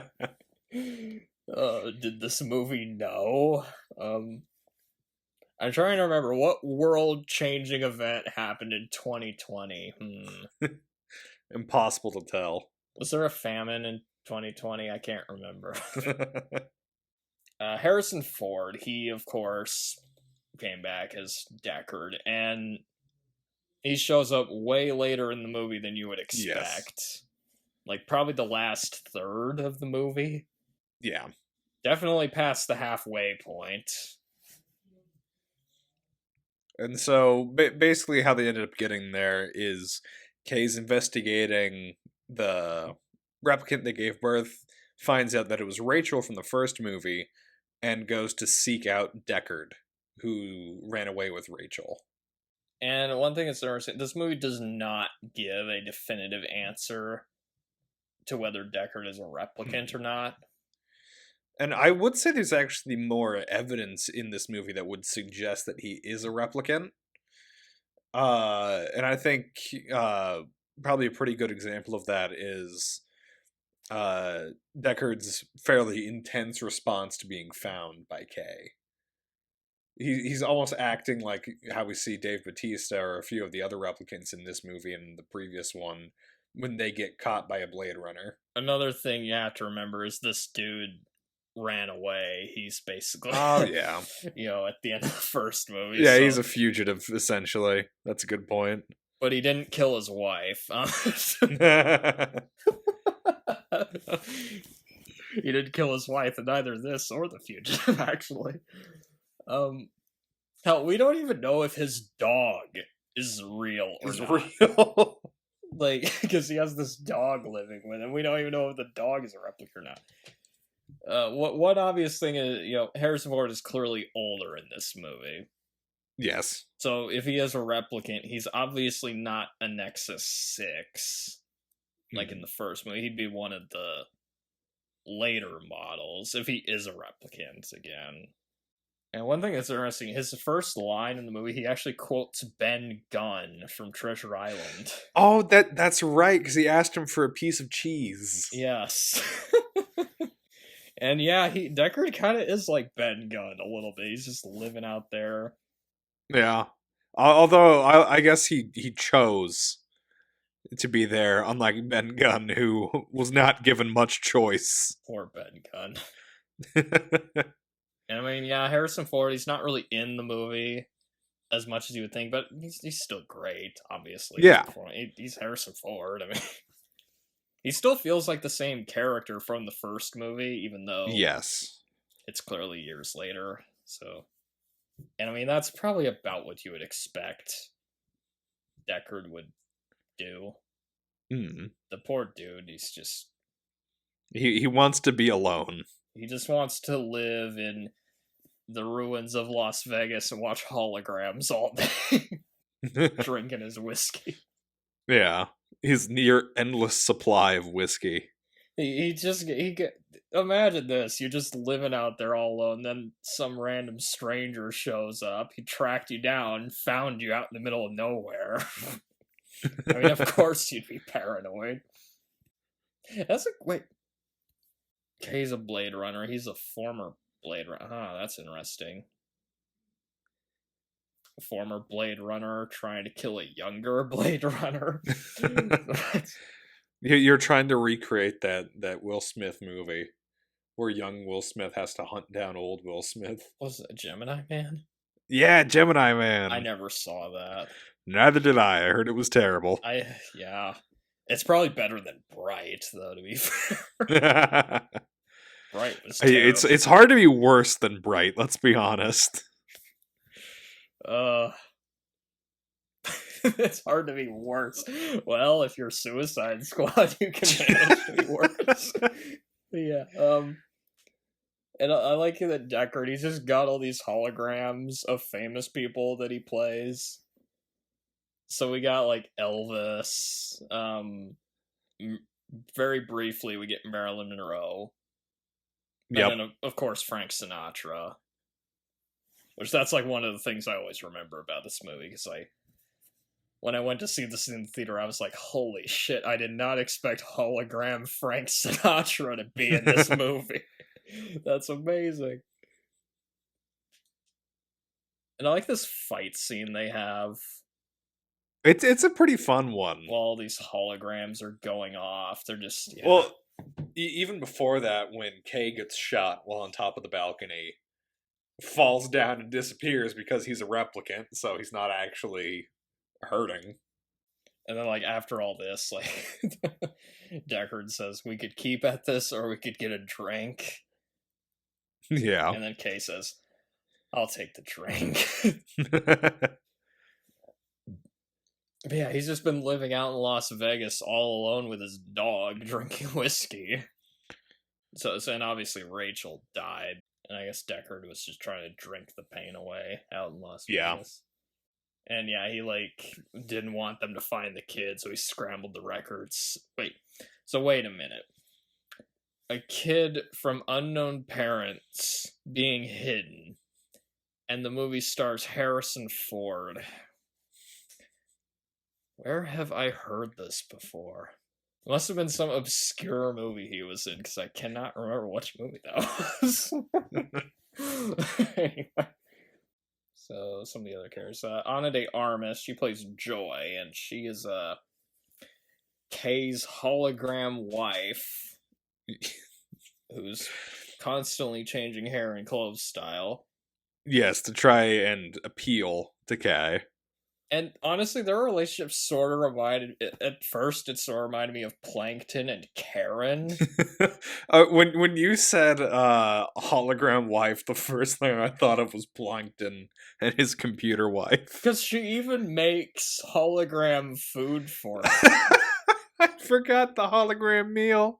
did this movie know? I'm trying to remember what world-changing event happened in 2020. Impossible to tell. Was there a famine in 2020? I can't remember. Harrison Ford, he, of course, came back as Deckard, and he shows up way later in the movie than you would expect. Yes. Like, probably the last third of the movie. Yeah. Definitely past the halfway point. And so, basically how they ended up getting there is Kay's investigating the replicant that gave birth, finds out that it was Rachel from the first movie, and goes to seek out Deckard, who ran away with Rachel. And one thing that's interesting, this movie does not give a definitive answer to whether Deckard is a replicant or not. And I would say there's actually more evidence in this movie that would suggest that he is a replicant. And I think probably a pretty good example of that is Deckard's fairly intense response to being found by Kay. He's almost acting like how we see Dave Bautista or a few of the other replicants in this movie and the previous one when they get caught by a Blade Runner. Another thing you have to remember is this dude ran away. He's basically, oh yeah, at the end of the first movie. Yeah, so. He's a fugitive essentially. That's a good point. But he didn't kill his wife. He didn't kill his wife in either this or The Fugitive, actually. Hell, we don't even know if his dog is real or not. Real. Like, because he has this dog living with him. We don't even know if the dog is a replica or not. One obvious thing is, Harrison Ford is clearly older in this movie. Yes. So if he is a replicant, he's obviously not a Nexus 6, like in the first movie. He'd be one of the later models, if he is a replicant again. And one thing that's interesting, his first line in the movie, he actually quotes Ben Gunn from Treasure Island. Oh, that's right, because he asked him for a piece of cheese. Yes. And yeah, Deckard kind of is like Ben Gunn a little bit. He's just living out there. Yeah. Although, I guess he chose to be there, unlike Ben Gunn, who was not given much choice. Poor Ben Gunn. And I mean, yeah, Harrison Ford, he's not really in the movie as much as you would think, but he's still great, obviously. Yeah. He's Harrison Ford. I mean, he still feels like the same character from the first movie, even though yes, it's clearly years later. So, and I mean, that's probably about what you would expect Deckard would do. Mm. The poor dude, he's just... He wants to be alone. He just wants to live in the ruins of Las Vegas and watch holograms all day, drinking his whiskey. Yeah, his near endless supply of whiskey. Imagine this: you're just living out there all alone. Then some random stranger shows up. He tracked you down, found you out in the middle of nowhere. I mean, of course you'd be paranoid. Wait. He's a Blade Runner. He's a former Blade Runner. That's interesting. A former Blade Runner trying to kill a younger Blade Runner. You're trying to recreate that Will Smith movie where young Will Smith has to hunt down old Will Smith. Was it Gemini Man? Yeah, Gemini Man. I never saw that. Neither did I. I heard it was terrible. Yeah. It's probably better than Bright, though, to be fair. Bright was terrible. It's hard to be worse than Bright, let's be honest. It's hard to be worse. Well, if you're Suicide Squad, you can manage to be worse. Yeah. And I like that Deckard, he's just got all these holograms of famous people that he plays. So we got, like, Elvis. Very briefly, we get Marilyn Monroe. Yep. And then, of course, Frank Sinatra. Which that's, like, one of the things I always remember about this movie. Because, when I went to see this in the theater, I was like, holy shit, I did not expect hologram Frank Sinatra to be in this movie. That's amazing. And I like this fight scene they have. It's a pretty fun one. While all these holograms are going off, they're just Well, even before that, when Kay gets shot while on top of the balcony, falls down and disappears because he's a replicant, so he's not actually hurting. And then, like, after all this, like, Deckard says, we could keep at this or we could get a drink. Yeah. And then Kay says, I'll take the drink. But yeah, he's just been living out in Las Vegas all alone with his dog, drinking whiskey. And obviously Rachel died. And I guess Deckard was just trying to drink the pain away out in Las Vegas. And yeah, he, like, didn't want them to find the kid, so he scrambled the records. Wait a minute. A kid from unknown parents being hidden. And the movie stars Harrison Ford. Where have I heard this before? It must have been some obscure movie he was in, because I cannot remember which movie that was. Anyway. So, some of the other characters. Ana de Armas, she plays Joy, and she is Kay's hologram wife, who's constantly changing hair and clothes style. Yes, to try and appeal to Kay. And honestly, their relationship sort of reminded me of Plankton and Karen. When you said hologram wife, the first thing I thought of was Plankton and his computer wife. Because she even makes hologram food for him. I forgot the hologram meal.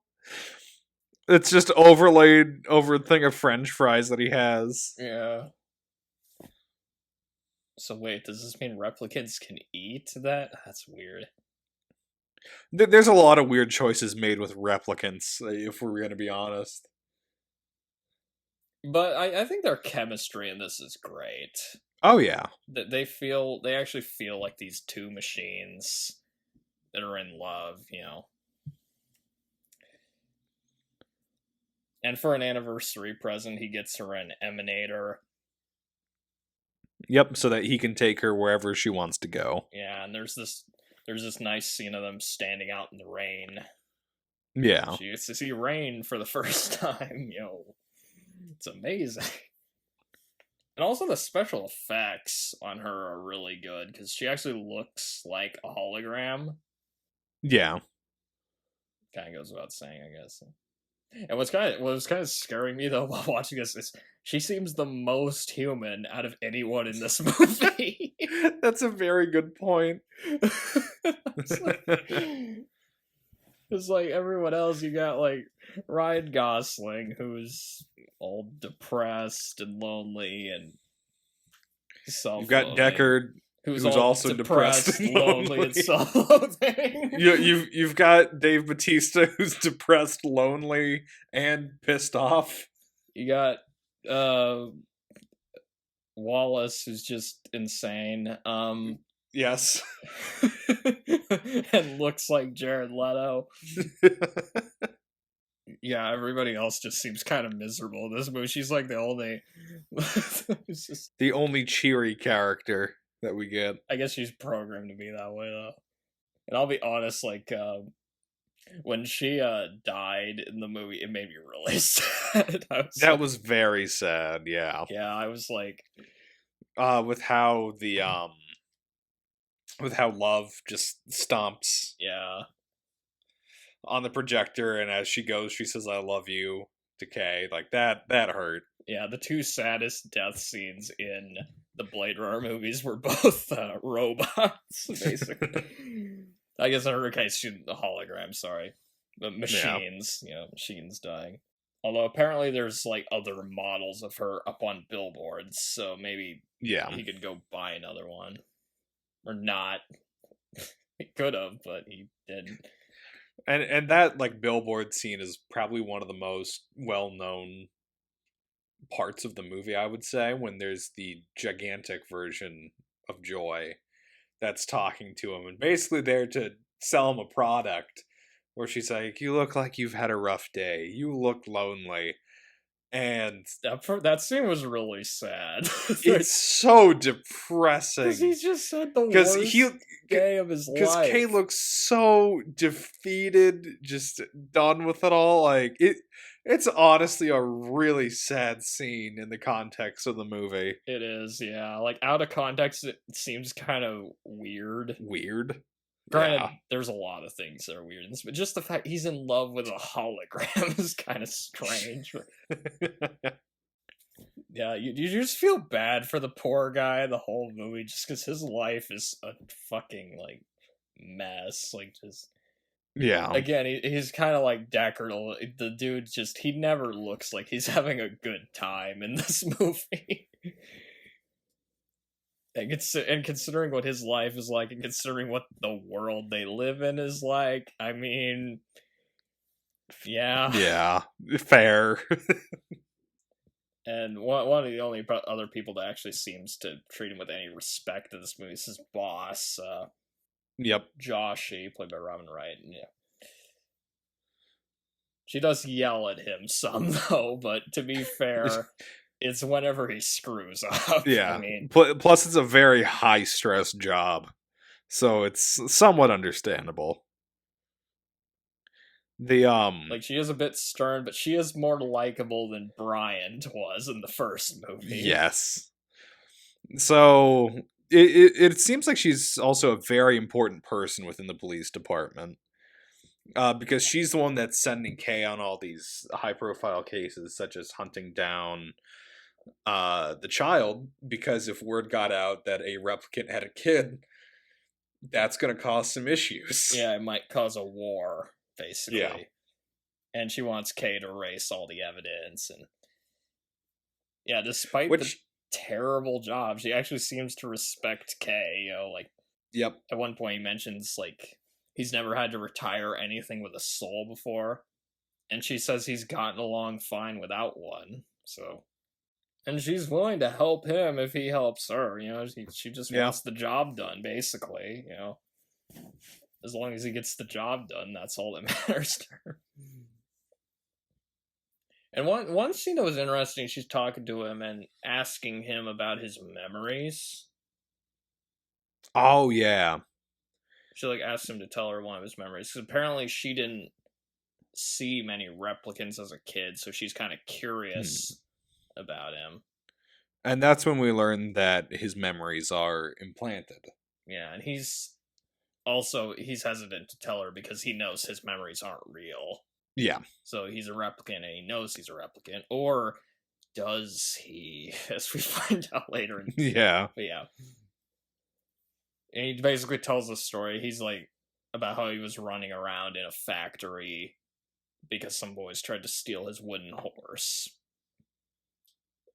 It's just overlaid over a thing of French fries that he has. Yeah. So wait, does this mean replicants can eat that? That's weird. There's a lot of weird choices made with replicants, if we're going to be honest. But I think their chemistry in this is great. Oh yeah. They actually feel like these two machines that are in love, you know. And for an anniversary present, he gets her an emanator. Yep, so that he can take her wherever she wants to go. Yeah, and there's this nice scene of them standing out in the rain. Yeah. She gets to see rain for the first time, yo. It's amazing. And also the special effects on her are really good, because she actually looks like a hologram. Yeah. Kind of goes without saying, I guess. And what was kind of scaring me though while watching this is she seems the most human out of anyone in this movie. That's a very good point. It's like everyone else, you got like Ryan Gosling, who's all depressed and lonely and You've got Deckard, who's also depressed and lonely, and self-loathing. You've got Dave Bautista, who's depressed, lonely, and pissed off. You got Wallace, who's just insane. Yes. And looks like Jared Leto. Yeah, everybody else just seems kind of miserable in this movie. She's like the only... It's just... the only cheery character that we get. I guess she's programmed to be that way, though. And I'll be honest, like, when she died in the movie, it made me really sad. That was very sad, yeah. Yeah, I was like... with how Love just stomps on the projector, and as she goes, she says, "I love you," to Kay. Like, that hurt. Yeah, the two saddest death scenes in the Blade Runner movies were both robots, basically. I guess in her case, the hologram, sorry. But machines, machines dying. Although apparently there's like other models of her up on billboards, so maybe he could go buy another one. Or not. He could have, but he didn't. And that like billboard scene is probably one of the most well-known parts of the movie, I would say, when there's the gigantic version of Joy that's talking to him and basically there to sell him a product, where she's like, "You look like you've had a rough day. You look lonely." And that scene was really sad. it's so depressing. Because he just said the Because worst day of his Because life. Kay looks so defeated, just done with it all. Like it's honestly a really sad scene in the context of the movie. It is, yeah. Like, out of context, it seems kind of weird. Weird. Granted, Yeah. there's a lot of things that are weird in this, but just the fact he's in love with a hologram is kind of strange. Yeah, you just feel bad for the poor guy the whole movie, just because his life is a fucking, like, mess. Like, just... Yeah. Again, he's kind of like Deckard. The dude just, he never looks like he's having a good time in this movie. And considering what his life is like, and considering what the world they live in is like, I mean, yeah. Yeah, fair. And one of the only other people that actually seems to treat him with any respect in this movie is his boss, Yep. Joshi, played by Robin Wright. Yeah. She does yell at him some, though, but to be fair, it's whenever he screws up. Yeah. I mean, Plus, it's a very high-stress job, so it's somewhat understandable. Like, she is a bit stern, but she is more likable than Bryant was in the first movie. Yes. So it seems like she's also a very important person within the police department. Because she's the one that's sending Kay on all these high-profile cases, such as hunting down the child, because if word got out that a replicant had a kid, that's going to cause some issues. Yeah, it might cause a war, basically. Yeah. And she wants Kay to erase all the evidence, and yeah, despite the terrible job, she actually seems to respect Kay, you know, like, yep. At one point he mentions, like, he's never had to retire anything with a soul before, and she says he's gotten along fine without one, so... And she's willing to help him if he helps her, you know, she just wants the job done, basically, you know. As long as he gets the job done, that's all that matters to her. And one scene that was interesting, she's talking to him and asking him about his memories. Oh, yeah. She, like, asks him to tell her one of his memories. Because apparently she didn't see many replicants as a kid, so she's kind of curious about him. And that's when we learn that his memories are implanted. Yeah, and he's hesitant to tell her because he knows his memories aren't real. Yeah. So he's a replicant and he knows he's a replicant. Or does he? As we find out later. Yeah. But yeah. And he basically tells the story. He's like, about how he was running around in a factory because some boys tried to steal his wooden horse.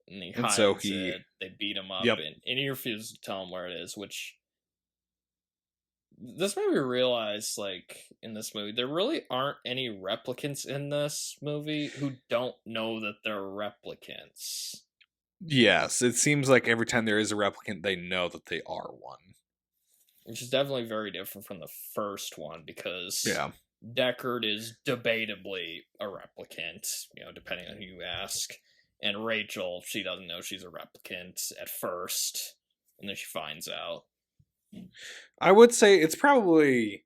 And he hides it. They beat him up. And he refuses to tell him where it is, which... This made me realize, like, in this movie, there really aren't any replicants in this movie who don't know that they're replicants. Yes, it seems like every time there is a replicant, they know that they are one. Which is definitely very different from the first one, because Deckard is debatably a replicant, you know, depending on who you ask. And Rachel, she doesn't know she's a replicant at first, and then she finds out. I would say it's probably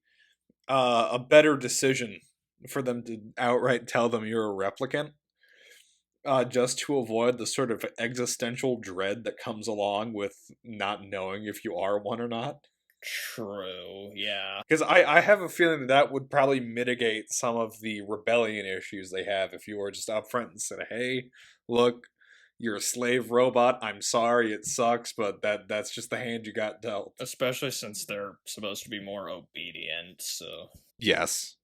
a better decision for them to outright tell them you're a replicant, just to avoid the sort of existential dread that comes along with not knowing if you are one or not. True, yeah. Because I have a feeling that would probably mitigate some of the rebellion issues they have if you were just upfront and said, hey, look, you're a slave robot. I'm sorry, it sucks, but that's just the hand you got dealt. Especially since they're supposed to be more obedient, so... Yes.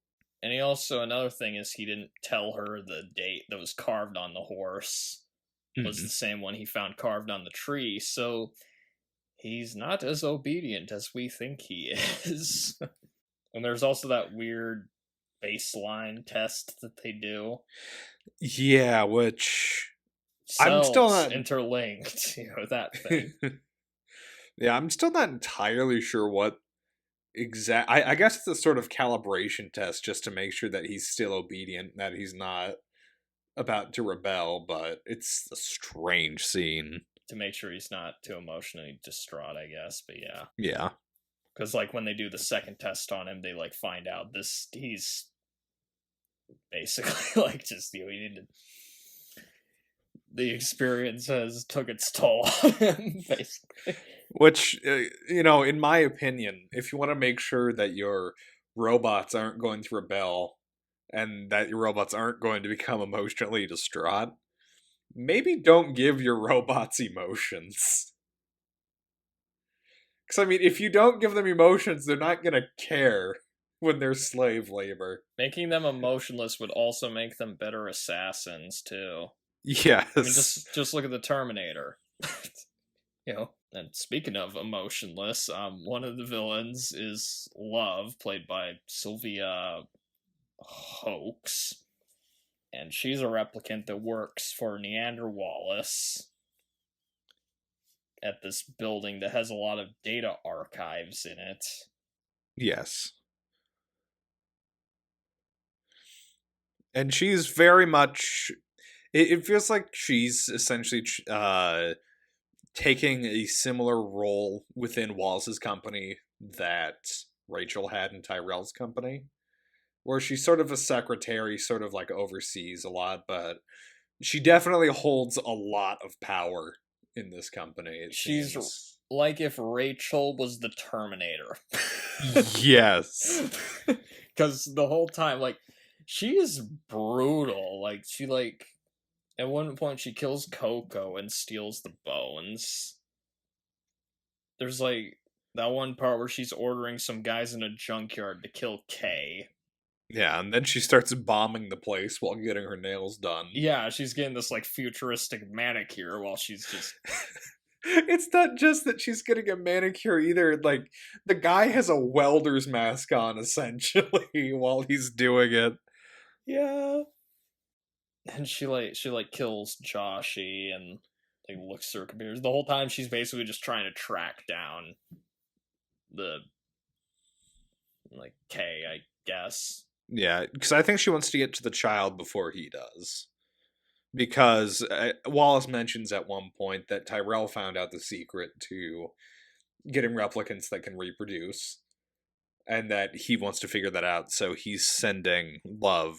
And he also, another thing is he didn't tell her the date that was carved on the horse was the same one he found carved on the tree, so he's not as obedient as we think he is. And there's also that weird baseline test that they do. Yeah, which... Cells I'm still not interlinked, you know, that thing. Yeah, I'm still not entirely sure what I guess it's a sort of calibration test just to make sure that he's still obedient, that he's not about to rebel, but it's a strange scene. To make sure he's not too emotionally distraught, I guess. But yeah. Yeah. Because, like, when they do the second test on him, they, like, find out he's basically, like, just, you know, he didn't... The experience has took its toll on him, basically. Which, you know, in my opinion, if you want to make sure that your robots aren't going to rebel and that your robots aren't going to become emotionally distraught, maybe don't give your robots emotions. Because, I mean, if you don't give them emotions, they're not going to care when they're slave labor. Making them emotionless would also make them better assassins, too. Yes. I mean, just look at the Terminator. You know, and speaking of emotionless, one of the villains is Love, played by Sylvia Hoeks. And she's a replicant that works for Neander Wallace at this building that has a lot of data archives in it. Yes. And she's very much... It feels like she's essentially taking a similar role within Wallace's company that Rachel had in Tyrell's company, where she's sort of a secretary, sort of like oversees a lot, but she definitely holds a lot of power in this company. She's like if Rachel was the Terminator. Yes. Because the whole time, like, she is brutal. Like, she, like... At one point, she kills Coco and steals the bones. There's, like, that one part where she's ordering some guys in a junkyard to kill Kay. Yeah, and then she starts bombing the place while getting her nails done. Yeah, she's getting this, like, futuristic manicure while she's just... It's not just that she's getting a manicure either. Like, the guy has a welder's mask on, essentially, while he's doing it. Yeah. And she kills Joshy and like looks through her computers. The whole time she's basically just trying to track down the like Kay, I guess. Yeah, because I think she wants to get to the child before he does. Because Wallace mentions at one point that Tyrell found out the secret to getting replicants that can reproduce, and that he wants to figure that out, so he's sending Love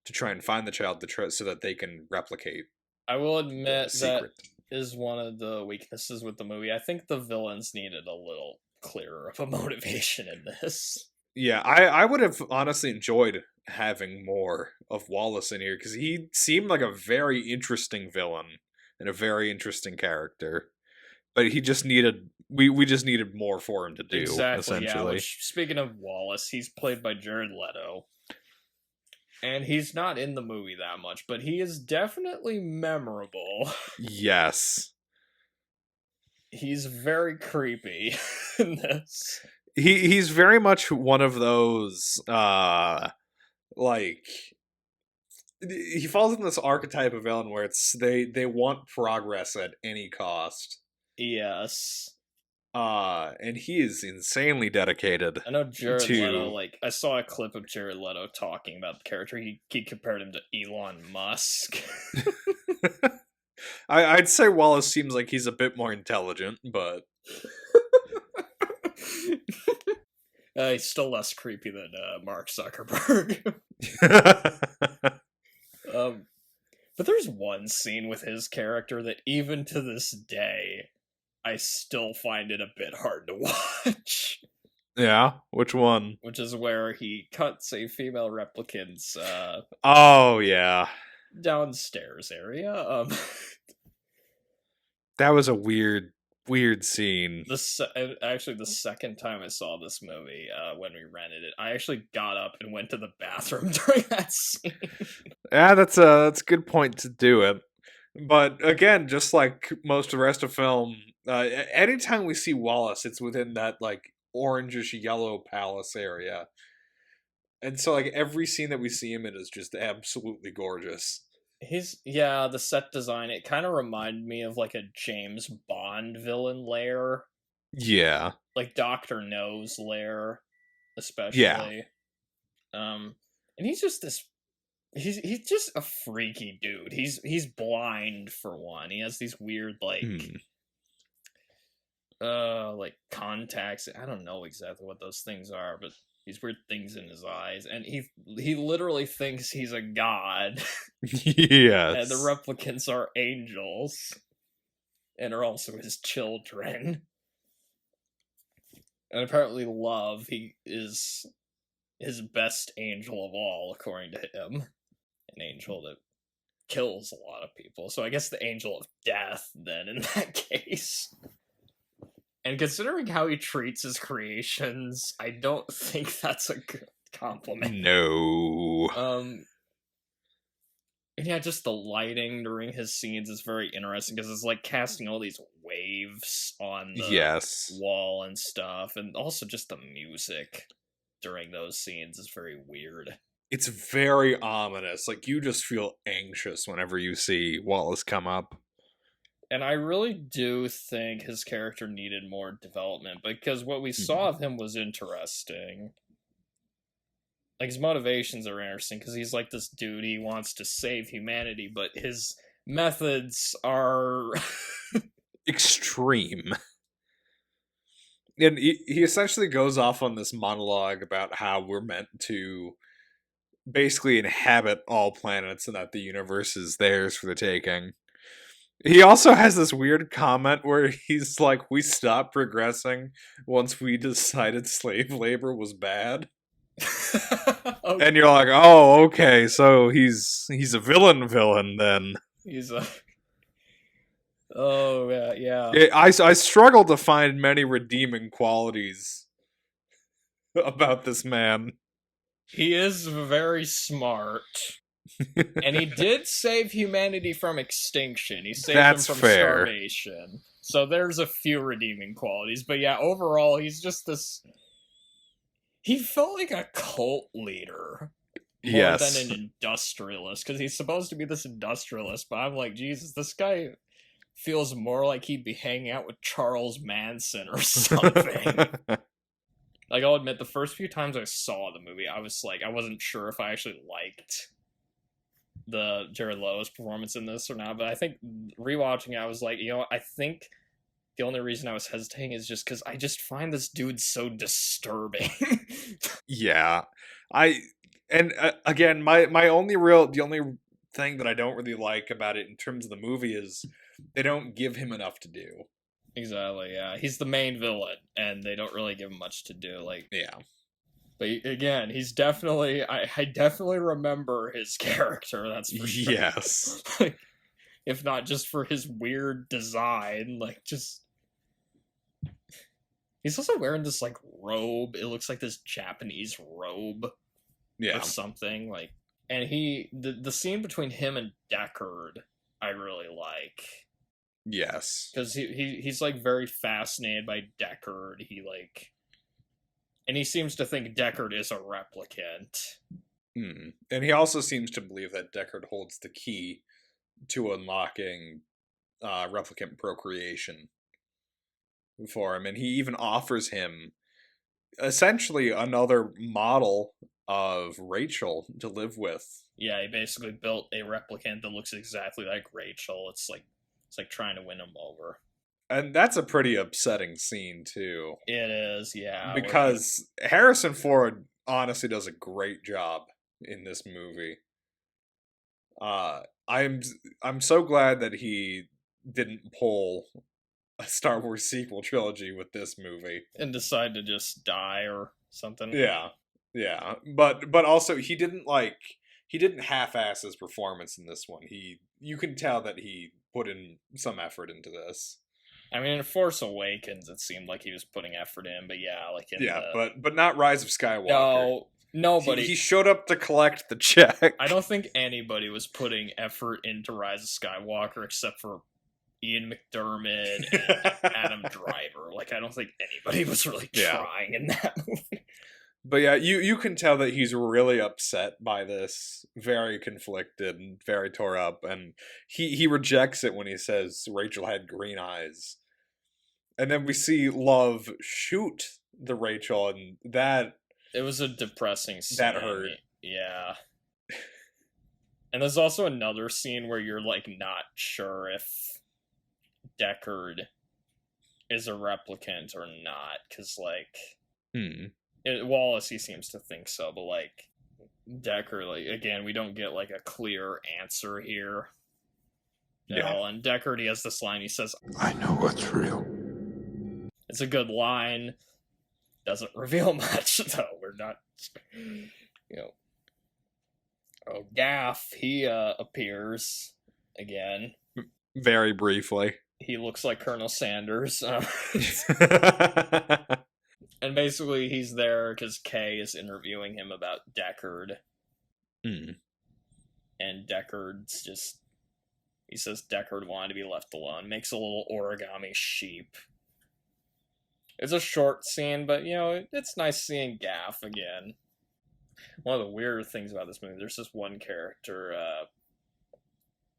to try and find the child so that they can replicate. I will admit that is one of the weaknesses with the movie. I think the villains needed a little clearer of a motivation in this. Yeah, I would have honestly enjoyed having more of Wallace in here, because he seemed like a very interesting villain and a very interesting character. But he just needed... We just needed more for him to do, essentially. Yeah, which, speaking of Wallace, he's played by Jared Leto. And he's not in the movie that much, but he is definitely memorable. Yes. He's very creepy in this. He's very much one of those, like... He falls in this archetype of villain where it's they want progress at any cost. Yes. And he is insanely dedicated. I know Jared Leto, like, I saw a clip of Jared Leto talking about the character. He compared him to Elon Musk. I'd say Wallace seems like he's a bit more intelligent, but... He's still less creepy than Mark Zuckerberg. But there's one scene with his character that even to this day... I still find it a bit hard to watch. Yeah? Which one? Which is where he cuts a female replicant's oh, yeah. downstairs area. That was a weird scene. Actually, the second time I saw this movie, when we rented it, I actually got up and went to the bathroom during that scene. Yeah, that's a good point to do it. But again, just like most of the rest of film, anytime we see Wallace, it's within that like orangish yellow palace area. And so like every scene that we see him in is just absolutely gorgeous. The set design, it kind of reminded me of like a James Bond villain lair. Yeah. Like Dr. No's lair, especially. Yeah. And he's just this he's just a freaky dude. He's blind for one. He has these weird like contacts. I don't know exactly what those things are, but these weird things in his eyes, and he literally thinks he's a god. Yes. And the replicants are angels and are also his children. And apparently Love, he is his best angel of all, according to him. An angel that kills a lot of people. So I guess the angel of death, then, in that case. And considering how he treats his creations, I don't think that's a good compliment. No. And yeah, just the lighting during his scenes is very interesting because it's like casting all these waves on the wall and stuff, and also just the music during those scenes is very weird. It's very ominous. Like, you just feel anxious whenever you see Wallace come up. And I really do think his character needed more development, because what we saw of him was interesting. Like, his motivations are interesting, because he's like this dude, he wants to save humanity, but his methods are... extreme. And he essentially goes off on this monologue about how we're meant to basically inhabit all planets and that the universe is theirs for the taking. He also has this weird comment where he's like, we stopped progressing once we decided slave labor was bad. Okay. And you're like, oh, okay, so he's a villain then. He's a... Oh, yeah. I struggle to find many redeeming qualities about this man. He is very smart. And he did save humanity from extinction. He saved them from starvation. So there's a few redeeming qualities. But yeah, overall, he's just this... He felt like a cult leader. More than an industrialist. Because he's supposed to be this industrialist. But I'm like, Jesus, this guy feels more like he'd be hanging out with Charles Manson or something. Like, I'll admit, the first few times I saw the movie, I was like, I wasn't sure if I actually liked the Jared Leto's performance in this or not, but I think rewatching it, I was like, I think the only reason I was hesitating is just because I just find this dude so disturbing. Yeah. Again, the only thing that I don't really like about it in terms of the movie is they don't give him enough to do. Exactly, yeah. He's the main villain, and they don't really give him much to do. Like, yeah. But again, he's definitely... I definitely remember his character, that's for sure. Yes. If not just for his weird design, like, just... He's also wearing this, like, robe. It looks like this Japanese robe. Yeah. Or something, like... And the scene between him and Deckard, I really like. Yes. Because he's, like, very fascinated by Deckard. And he seems to think Deckard is a replicant. And he also seems to believe that Deckard holds the key to unlocking replicant procreation for him. And he even offers him essentially another model of Rachel to live with. Yeah, he basically built a replicant that looks exactly like Rachel. It's like trying to win him over. And that's a pretty upsetting scene, too. It is, yeah. Because Harrison Ford honestly does a great job in this movie. I'm so glad that he didn't pull a Star Wars sequel trilogy with this movie. And decide to just die or something. Yeah. But also, he didn't half-ass his performance in this one. You can tell that he put in some effort into this. I mean, in Force Awakens, it seemed like he was putting effort in, but yeah, like in but not Rise of Skywalker. Nobody. He showed up to collect the check. I don't think anybody was putting effort into Rise of Skywalker except for Ian McDiarmid and Adam Driver. Like, I don't think anybody was really trying in that movie. But yeah, you can tell that he's really upset by this, very conflicted and very tore up, and he rejects it when he says Rachel had green eyes. And then we see Love shoot the Rachel, and that... It was a depressing scene. That hurt. Yeah. And there's also another scene where you're, like, not sure if Deckard is a replicant or not, because, like, Wallace, he seems to think so, but, like, Deckard, like, again, we don't get, like, a clear answer here at all. And Deckard, he has this line, he says, I know what's real. it's a good line, doesn't reveal much, though. We're not, you know. Oh, Gaff, he appears again. Very briefly. He looks like Colonel Sanders. And basically he's there because Kay is interviewing him about Deckard. And Deckard's just... He says Deckard wanted to be left alone. Makes a little origami sheep. It's a short scene, but, you know, it's nice seeing Gaff again. One of the weird things about this movie, there's this one character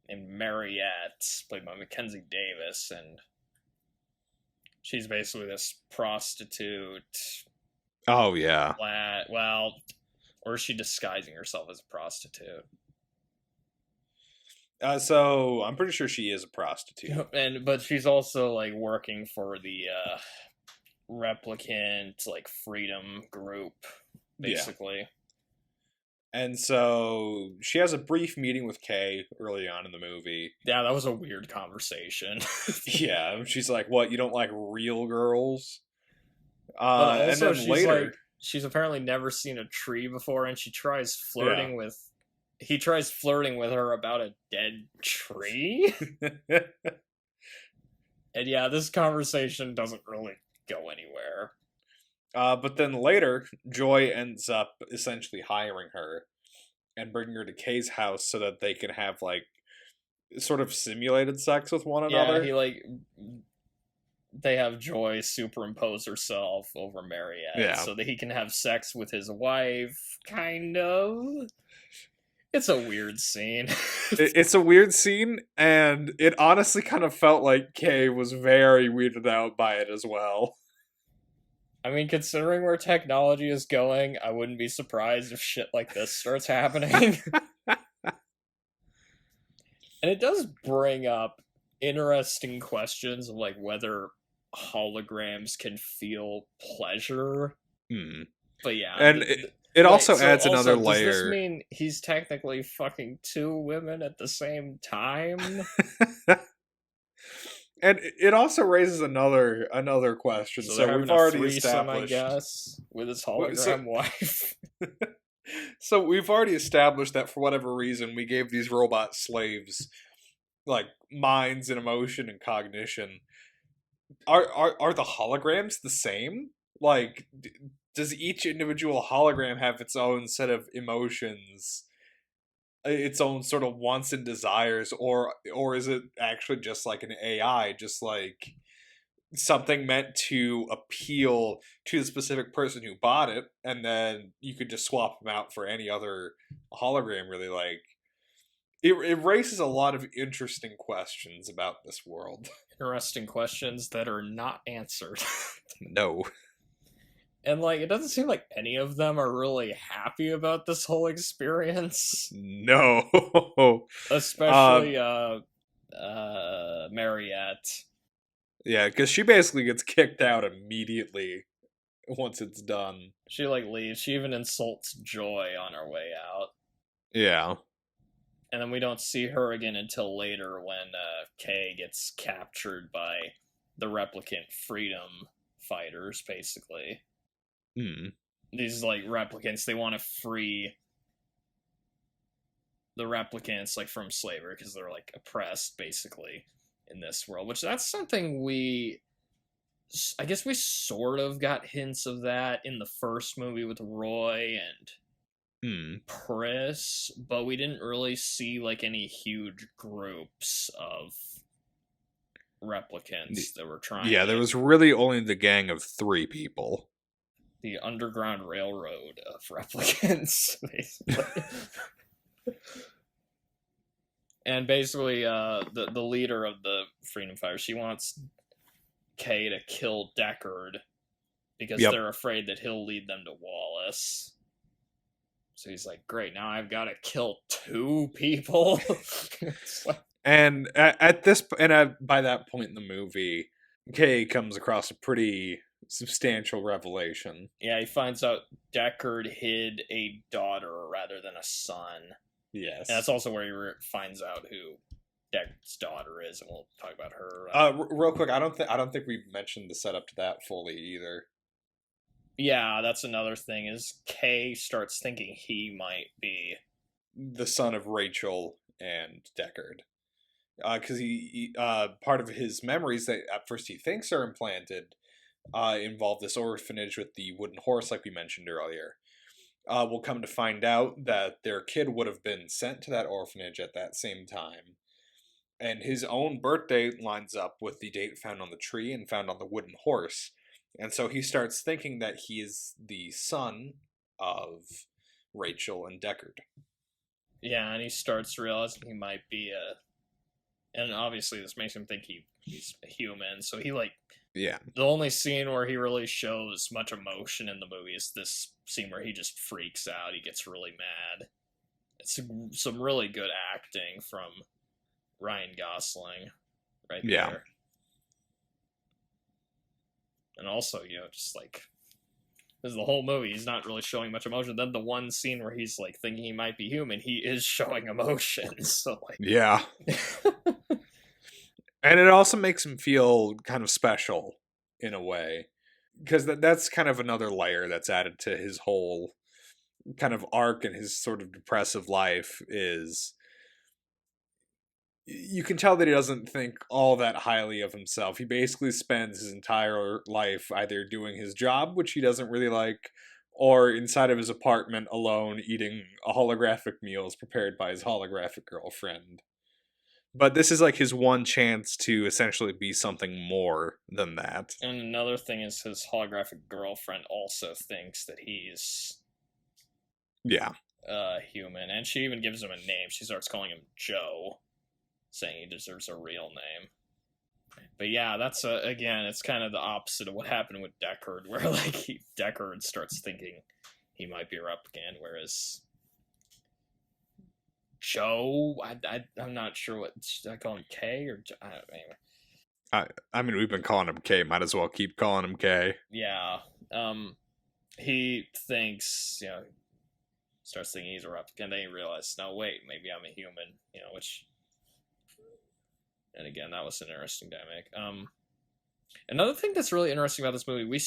named Mariette, played by Mackenzie Davis, and she's basically this prostitute. Oh, yeah. Well, or is she disguising herself as a prostitute? So, I'm pretty sure she is a prostitute. But she's also, like, working for the replicant, like, freedom group, basically. Yeah. And so she has a brief meeting with Kay early on in the movie. Yeah, that was a weird conversation. Yeah, she's like, what, you don't like real girls? But also, and then later... she's apparently never seen a tree before, and she tries flirting with... He tries flirting with her about a dead tree? And yeah, this conversation doesn't really go anywhere. But then later, Joy ends up essentially hiring her and bringing her to Kay's house so that they can have, like, sort of simulated sex with one another. Yeah, they have Joy superimpose herself over Mariette so that he can have sex with his wife, kind of. It's a weird scene. It's a weird scene, and it honestly kind of felt like Kay was very weirded out by it as well. I mean, considering where technology is going, I wouldn't be surprised if shit like this starts happening. And it does bring up interesting questions of, like, whether holograms can feel pleasure. But yeah. And it also adds another layer. Does this mean he's technically fucking two women at the same time? And it also raises another question. So we've already established, I guess, with his hologram wife. So we've already established that for whatever reason we gave these robot slaves, like, minds and emotion and cognition. Are the holograms the same? Like, does each individual hologram have its own set of emotions, its own sort of wants and desires, or is it actually just like an AI, just like something meant to appeal to the specific person who bought it, and then you could just swap them out for any other hologram, really? Like, it raises a lot of interesting questions about this world. Interesting questions that are not answered. No. And, like, it doesn't seem like any of them are really happy about this whole experience. No. Especially, Mariette. Yeah, because she basically gets kicked out immediately once it's done. She, like, leaves. She even insults Joy on her way out. Yeah. And then we don't see her again until later when Kay gets captured by the replicant freedom fighters, basically. These, like, replicants, they want to free the replicants, like, from slavery, because they're, like, oppressed, basically, in this world. Which, that's something I guess we sort of got hints of that in the first movie with Roy and Pris, but we didn't really see, like, any huge groups of replicants that were trying there was really only the gang of 3 people. The Underground Railroad of replicants, basically. And basically, the leader of the Freedom Fighters, she wants Kay to kill Deckard because they're afraid that he'll lead them to Wallace. So he's like, great, now I've got to kill 2 people. It's like, And by that point in the movie, Kay comes across a pretty substantial revelation. yeah, he finds out Deckard hid a daughter rather than a son. Yes. And that's also where he finds out who Deckard's daughter is, and we'll talk about her. Real quick, I don't think we've mentioned the setup to that fully either. Yeah, that's another thing, is Kay starts thinking he might be the son of Rachel and Deckard. Because he part of his memories that at first he thinks are implanted involve this orphanage with the wooden horse, like we mentioned earlier. We'll come to find out that their kid would have been sent to that orphanage at that same time. And his own birthday lines up with the date found on the tree and found on the wooden horse. And so he starts thinking that he is the son of Rachel and Deckard. Yeah, and he starts realizing he might be and obviously this makes him think he's a human, so he Yeah. the only scene where he really shows much emotion in the movie is this scene where he just freaks out, he gets really mad. It's some really good acting from Ryan Gosling right there. Yeah. And also, just because the whole movie he's not really showing much emotion. Then the one scene where he's thinking he might be human, he is showing emotion. So Yeah. And it also makes him feel kind of special in a way, because that's kind of another layer that's added to his whole kind of arc and his sort of depressive life. Is you can tell that he doesn't think all that highly of himself. He basically spends his entire life either doing his job, which he doesn't really like, or inside of his apartment alone eating holographic meals prepared by his holographic girlfriend. But this is his one chance to essentially be something more than that. And another thing is his holographic girlfriend also thinks that he's human, and she even gives him a name. She starts calling him Joe, saying he deserves a real name. But yeah, that's again, it's kind of the opposite of what happened with Deckard, where Deckard starts thinking he might be a replicant, whereas Joe, I'm not sure what should I call him, K or anyway. I mean, we've been calling him K. Might as well keep calling him K. Yeah. He thinks, starts thinking he's a replicant. Then he realizes, no, wait, maybe I'm a human. Which, and again, that was an interesting dynamic. Another thing that's really interesting about this movie, we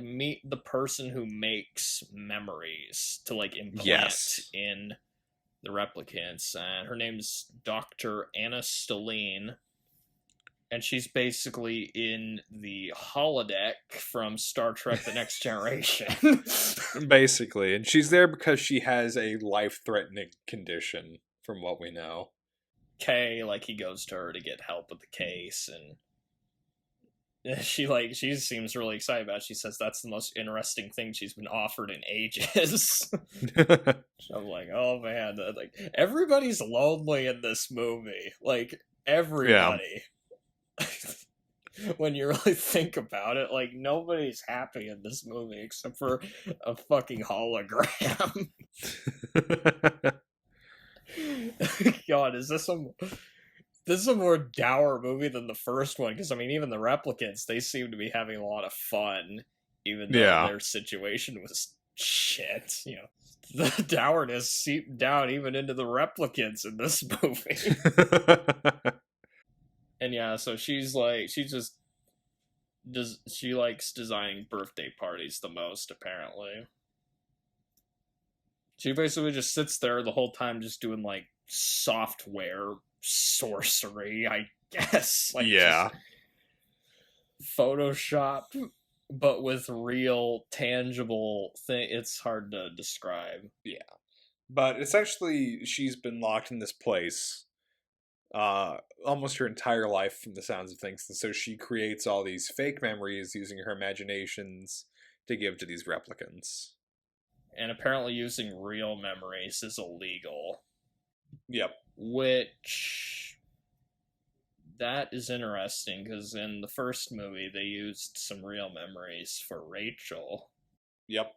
meet the person who makes memories to implant in the replicants, and her name's Dr. Anna Stelline, and she's basically in the holodeck from Star Trek The Next Generation. Basically, and she's there because she has a life-threatening condition, from what we know. Kay, he goes to her to get help with the case, and she seems really excited about it. She says that's the most interesting thing she's been offered in ages. I'm like, oh man, everybody's lonely in this movie. Everybody. Yeah. When you really think about it, nobody's happy in this movie except for a fucking hologram. God, is this a more dour movie than the first one? Because even the replicants, they seem to be having a lot of fun, even though their situation was shit. The dourness seeped down even into the replicants in this movie. And yeah, so she likes designing birthday parties the most, apparently. She basically just sits there the whole time just doing software sorcery, I guess. Photoshop, but with real tangible thing. It's hard to describe. Yeah. But essentially she's been locked in this place almost her entire life from the sounds of things, and so she creates all these fake memories using her imaginations to give to these replicants. And apparently using real memories is illegal. Yep. Which, that is interesting, because in the first movie they used some real memories for Rachel. Yep.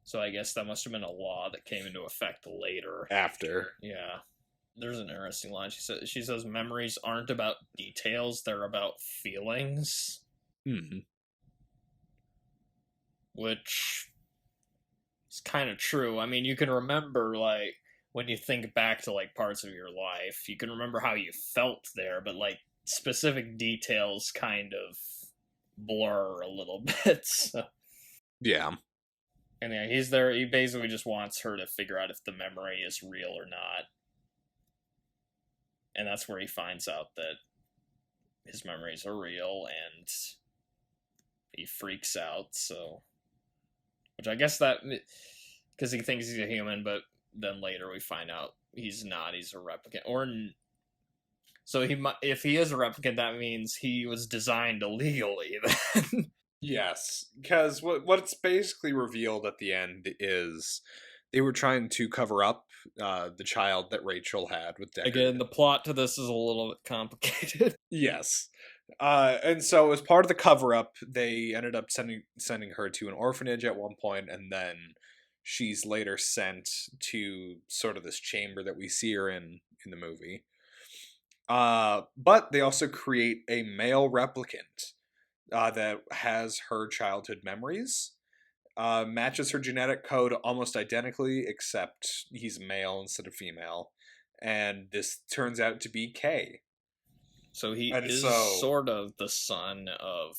So I guess that must have been a law that came into effect later. After. Yeah. There's an interesting line. She says memories aren't about details, they're about feelings. Mm-hmm. Which is kind of true. I mean, you can remember, like, when you think back to, like, parts of your life, you can remember how you felt there, but, like, specific details kind of blur a little bit. So. Yeah. And yeah, he's there. He basically just wants her to figure out if the memory is real or not. And that's where he finds out that his memories are real, and he freaks out, so... Which I guess that... Because he thinks he's a human, but then later we find out he's not, he's a replicant. Or... So if he is a replicant, that means he was designed illegally, then. Yes, because what's basically revealed at the end is they were trying to cover up the child that Rachel had with Deckard. Again, the plot to this is a little bit complicated. Yes. And so as part of the cover-up, they ended up sending her to an orphanage at one point, and then she's later sent to sort of this chamber that we see her in the movie. But they also create a male replicant that has her childhood memories, matches her genetic code almost identically, except he's male instead of female, and this turns out to be Kay. So he is sort of the son of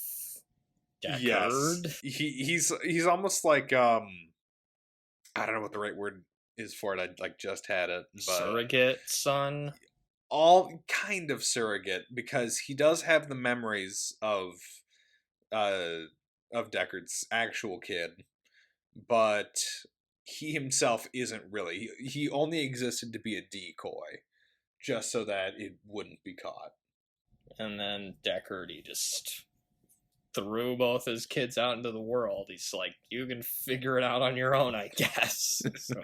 Deckard. Yes. He's almost like I don't know what the right word is for it. I just had it. But surrogate son. All kind of surrogate, because he does have the memories of Deckard's actual kid, but he himself isn't really. He only existed to be a decoy, just so that it wouldn't be caught. And then Deckard, he just threw both his kids out into the world. He's like, you can figure it out on your own, I guess. So.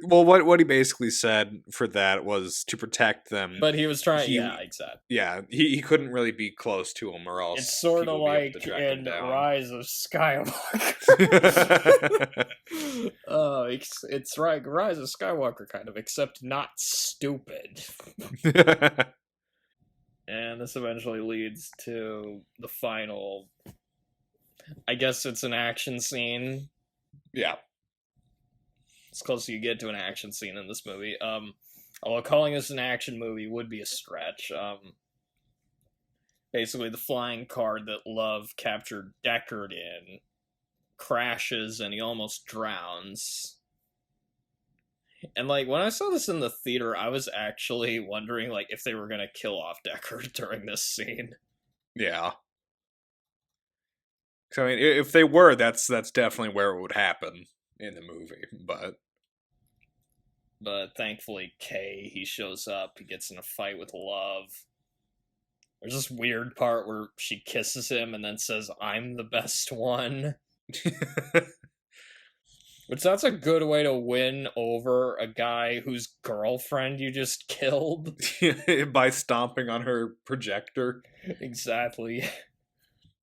Well, what he basically said for that was to protect them. But he was trying, yeah, exactly. Yeah, he couldn't really be close to him, or else it's sort of like in Rise of Skywalker. It's like Rise of Skywalker, kind of, except not stupid. And this eventually leads to the final... I guess it's an action scene. Yeah. As close as you get to an action scene in this movie. Although calling this an action movie would be a stretch. Basically, the flying car that Love captured Deckard in crashes and he almost drowns. And, like, when I saw this in the theater, I was actually wondering, like, if they were gonna kill off Deckard during this scene. Yeah. So, I mean, if they were, that's definitely where it would happen in the movie, But thankfully, Kay, he shows up, he gets in a fight with Love. There's this weird part where she kisses him and then says, "I'm the best one." Which, that's a good way to win over a guy whose girlfriend you just killed. By stomping on her projector. Exactly.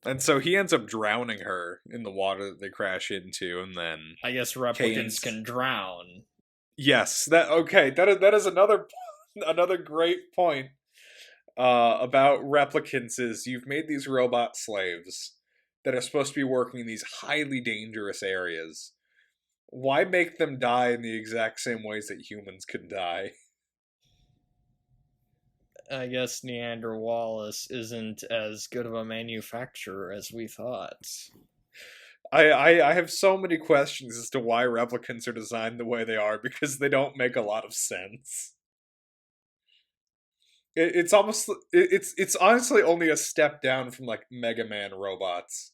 And so he ends up drowning her in the water that they crash into, and then... I guess replicants can drown. Yes, that is another great point about replicants is you've made these robot slaves that are supposed to be working in these highly dangerous areas. Why make them die in the exact same ways that humans could die? I guess Neander Wallace isn't as good of a manufacturer as we thought. I have so many questions as to why replicants are designed the way they are, because they don't make a lot of sense. It's honestly only a step down from, like, Mega Man robots,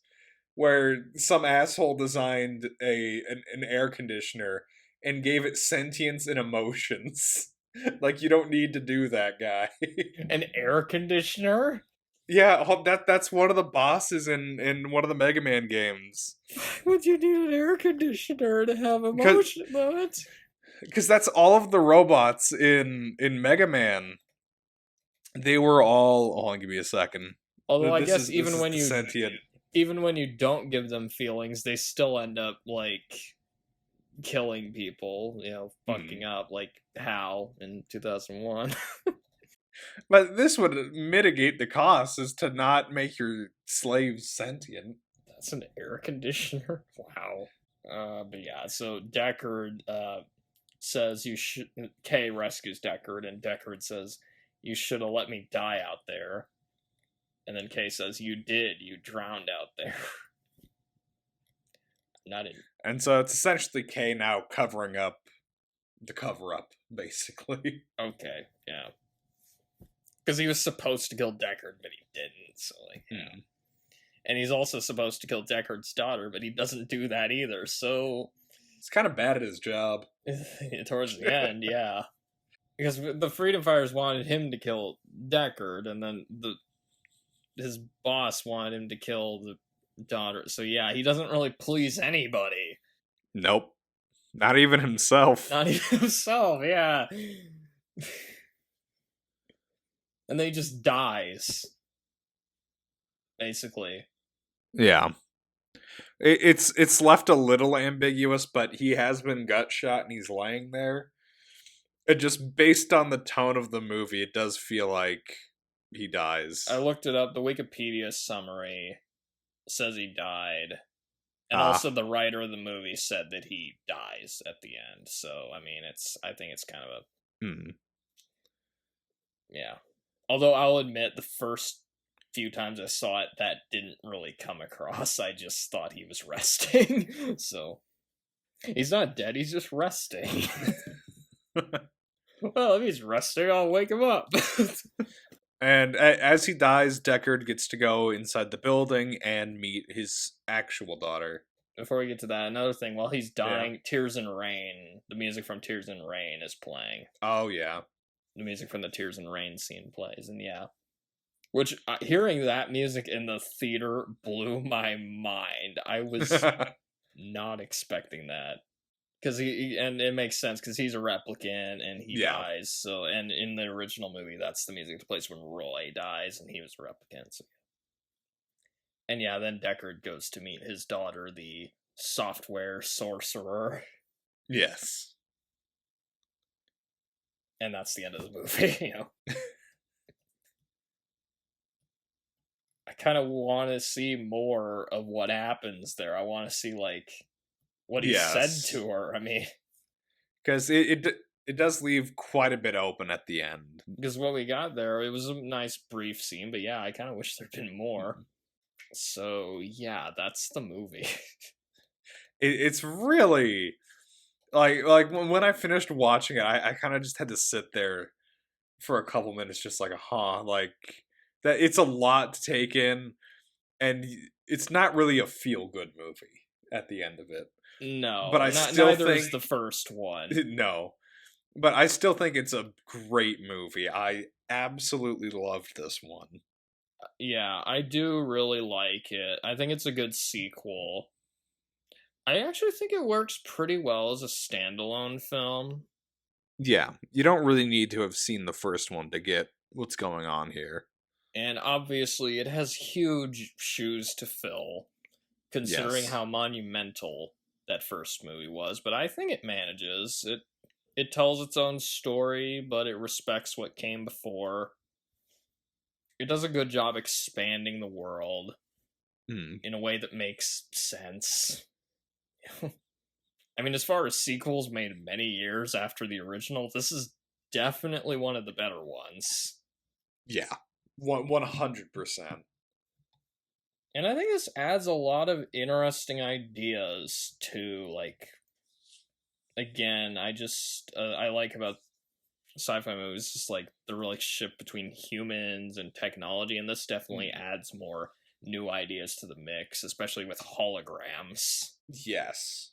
where some asshole designed an air conditioner and gave it sentience and emotions. Like, you don't need to do that, guy. An air conditioner? Yeah, that's one of the bosses in one of the Mega Man games. Why would you need an air conditioner to have emotion? Because that's all of the robots in Mega Man. They were all... Hold on, give me a second. Although I guess even when you sentient. Even when you don't give them feelings, they still end up, like, killing people, fucking up like Hal in 2001. But this would mitigate the cost, is to not make your slaves sentient. That's an air conditioner. Wow. But yeah, so Deckard says you should. Kay rescues Deckard, and Deckard says, "You should have let me die out there." And then Kay says, "You did. You drowned out there." Not in. And so it's essentially Kay now covering up the cover-up, basically. Okay, yeah. Because he was supposed to kill Deckard, but he didn't. So yeah. And he's also supposed to kill Deckard's daughter, but he doesn't do that either. So he's kind of bad at his job. Towards the end, yeah. Because the Freedom Fighters wanted him to kill Deckard, and then his boss wanted him to kill the daughter. So yeah, he doesn't really please anybody. Nope. Not even himself. Not even himself, yeah. And then he just dies. Basically. Yeah. It's left a little ambiguous, but he has been gut shot and he's laying there. And just based on the tone of the movie, it does feel like he dies. I looked it up. The Wikipedia summary says he died. And also the writer of the movie said that he dies at the end. So, I mean, I think it's kind of a... Yeah. Although I'll admit, the first few times I saw it, that didn't really come across. I just thought he was resting. So, he's not dead, he's just resting. Well, if he's resting, I'll wake him up. And as he dies, Deckard gets to go inside the building and meet his actual daughter. Before we get to that, another thing, while he's dying, Tears in Rain, the music from Tears in Rain is playing. Oh, yeah. The music from the Tears in Rain scene plays, and yeah. Which, hearing that music in the theater blew my mind. I was not expecting that. Because and it makes sense, because he's a replicant, and he dies, so, and in the original movie, that's the music that plays when Roy dies, and he was a replicant, so. And yeah, then Deckard goes to meet his daughter, the software sorcerer. Yes. And that's the end of the movie, I kind of want to see more of what happens there. I want to see, like, what he said to her. I mean, because it does leave quite a bit open at the end. Because what we got there, it was a nice brief scene, but yeah, I kind of wish there'd been more. So yeah, that's the movie. It's really like when I finished watching it, I kind of just had to sit there for a couple minutes, just like like that. It's a lot to take in, and it's not really a feel good movie at the end of it. No, but neither is the first one. No, but I still think it's a great movie. I absolutely loved this one. Yeah, I do really like it. I think it's a good sequel. I actually think it works pretty well as a standalone film. Yeah, you don't really need to have seen the first one to get what's going on here. And obviously, it has huge shoes to fill, considering how monumental that first movie was. But I think it manages. It tells its own story, but it respects what came before. It does a good job expanding the world in a way that makes sense. I mean, as far as sequels made many years after the original, this is definitely one of the better ones. Yeah, 100%. And I think this adds a lot of interesting ideas to, like, again, I like about sci-fi movies, just like the relationship between humans and technology, and this definitely adds more new ideas to the mix, especially with holograms. Yes.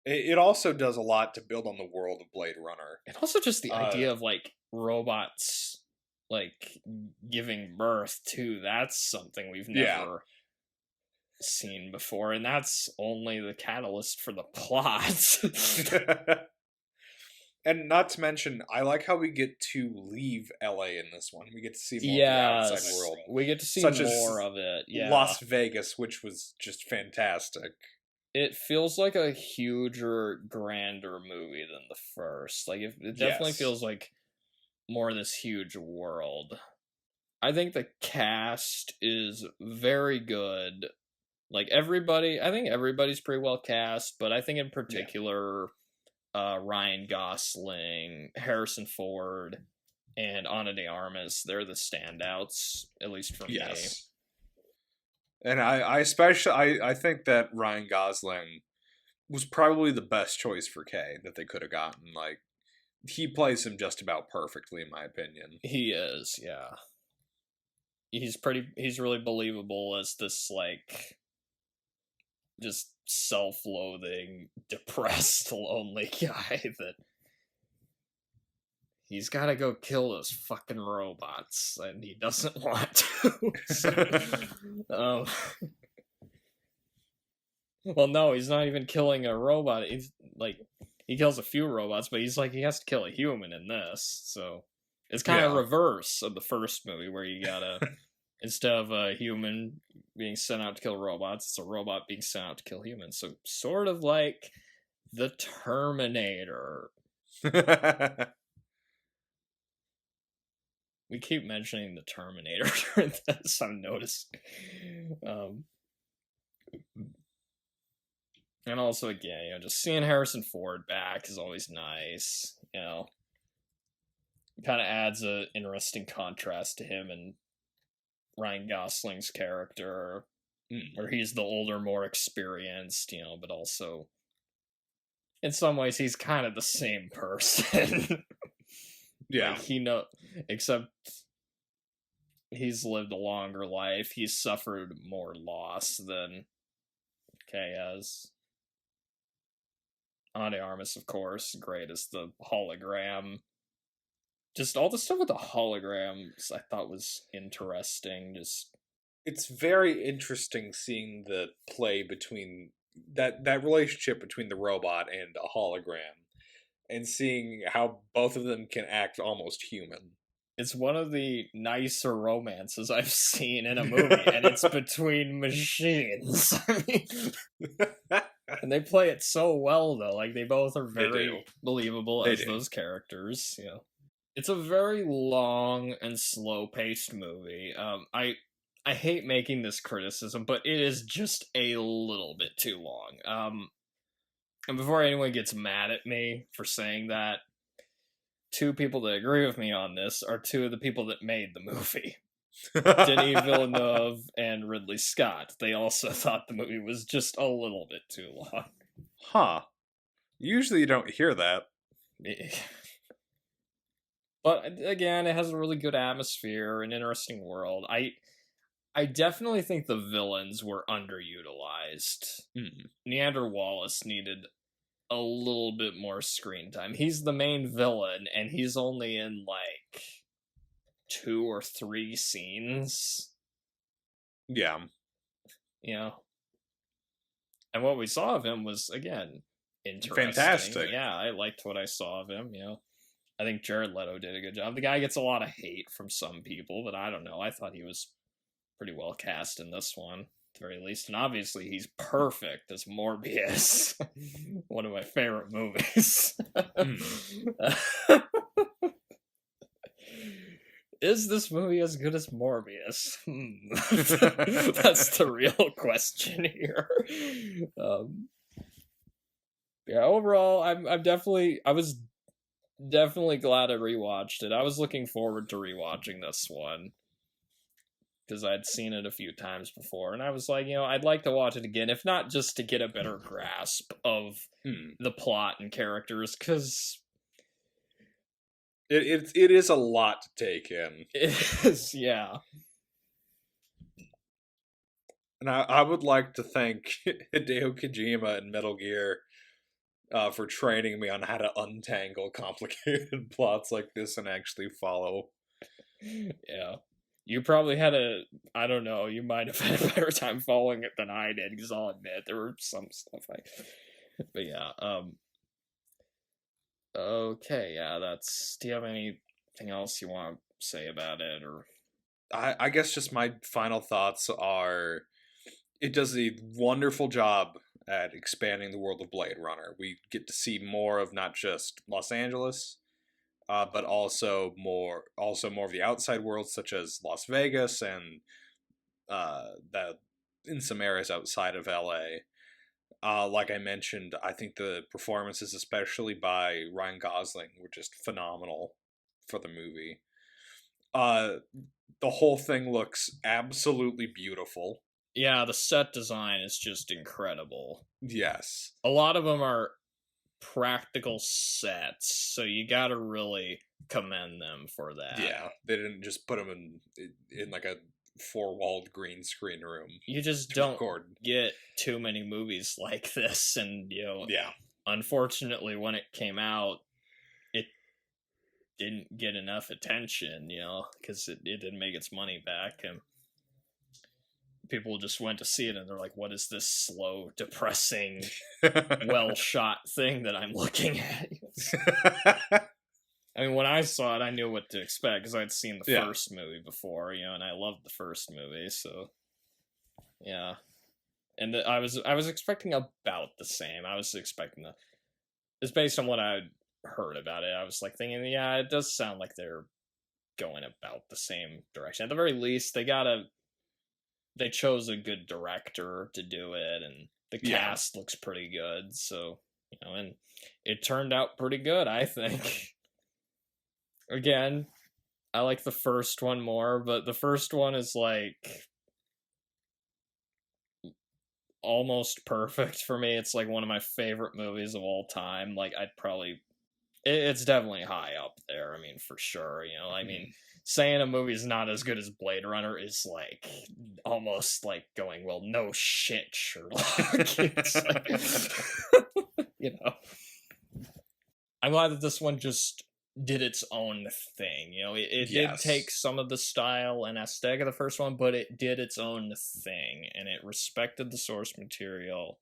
It also does a lot to build on the world of Blade Runner. And also just the idea of, like, robots, like, giving birth to, that's something we've never seen before, and that's only the catalyst for the plot. And not to mention, I like how we get to leave LA in this one. We get to see more of the outside world. We get to see more of it. Yeah. Las Vegas, which was just fantastic. it feels like a huger, grander movie than the first. Like, it definitely Yes. feels like more of this huge world. I think the cast is very good. Like, I think everybody's pretty well cast, but I think in particular, Ryan Gosling, Harrison Ford, and Ana de Armas, they're the standouts, at least for me. Yes. And I especially I think that Ryan Gosling was probably the best choice for Kay that they could have gotten. Like, he plays him just about perfectly, in my opinion. He is, yeah. He's really believable as this, like, just self-loathing, depressed, lonely guy that he's got to go kill those fucking robots, and he doesn't want to. So, well, no, he's not even killing a robot. He's like, he kills a few robots, but he's like, he has to kill a human in this. So it's kind of reverse of the first movie, where you gotta, instead of a human being sent out to kill robots, it's a robot being sent out to kill humans. So sort of like the Terminator. We keep mentioning the Terminator during this, I've noticed. And also, again, just seeing Harrison Ford back is always nice. It kind of adds a interesting contrast to him and Ryan Gosling's character, where he's the older, more experienced, but also, in some ways, he's kind of the same person. Yeah. Like, except he's lived a longer life. He's suffered more loss than Kay has. Ana de Armas, of course, great as the hologram. Just all the stuff with the holograms I thought was interesting. It's very interesting seeing the play between that relationship between the robot and a hologram, and seeing how both of them can act almost human. It's one of the nicer romances I've seen in a movie, and it's between machines. I mean, and they play it so well, though. Like, they both are very believable as those characters. It's a very long and slow-paced movie. I hate making this criticism, but it is just a little bit too long. And before anyone gets mad at me for saying that, two people that agree with me on this are two of the people that made the movie. Denis Villeneuve and Ridley Scott. They also thought the movie was just a little bit too long. Huh. Usually you don't hear that. But again, it has a really good atmosphere, an interesting world. I definitely think the villains were underutilized. Neander Wallace needed a little bit more screen time. He's the main villain, and he's only in, like, 2 or 3 scenes. Yeah. And what we saw of him was, again, interesting. Fantastic. Yeah, I liked what I saw of him, I think Jared Leto did a good job. The guy gets a lot of hate from some people, but I don't know. I thought he was pretty well cast in this one, at the very least. And obviously, he's perfect as Morbius. One of my favorite movies. Is this movie as good as Morbius? That's the real question here. Overall, I was definitely glad I rewatched it. I was looking forward to rewatching this one, because I'd seen it a few times before, and I was like, I'd like to watch it again, if not just to get a better grasp of the plot and characters, because it is a lot to take in. It is, yeah. And I would like to thank Hideo Kojima and Metal Gear for training me on how to untangle complicated plots like this and actually follow. Yeah. You probably had I don't know, you might have had a better time following it than I did, because I'll admit, there were some stuff but yeah, okay, yeah, do you have anything else you want to say about it, or? I guess just my final thoughts are, it does a wonderful job at expanding the world of Blade Runner. We get to see more of not just Los Angeles, but also more of the outside world, such as Las Vegas and in some areas outside of LA. Like I mentioned, I think the performances, especially by Ryan Gosling, were just phenomenal for the movie. The whole thing looks absolutely beautiful. Yeah, the set design is just incredible. Yes. A lot of them are practical sets, so you gotta really commend them for that. Yeah, they didn't just put them in like a four-walled green screen room. You just don't get too many movies like this, and yeah. Unfortunately, when it came out, it didn't get enough attention, because it didn't make its money back, and people just went to see it and they're like, what is this slow, depressing, well-shot thing that I'm looking at? I mean, when I saw it, I knew what to expect because I'd seen the first movie before, and I loved the first movie, so yeah. And I was expecting about the same. I was expecting it's based on what I'd heard about it. I was like thinking, yeah, it does sound like they're going about the same direction. At the very least, they chose a good director to do it, and the cast looks pretty good, so, and it turned out pretty good, I think. Again, I like the first one more, but the first one is, like, almost perfect for me. It's, like, one of my favorite movies of all time. Like, it's definitely high up there, I mean, for sure, I mean, saying a movie is not as good as Blade Runner is, like, almost like going, well, no shit, Sherlock. It's like, I'm glad that this one just did its own thing, it did take some of the style and aesthetic of the first one, but it did its own thing, and it respected the source material.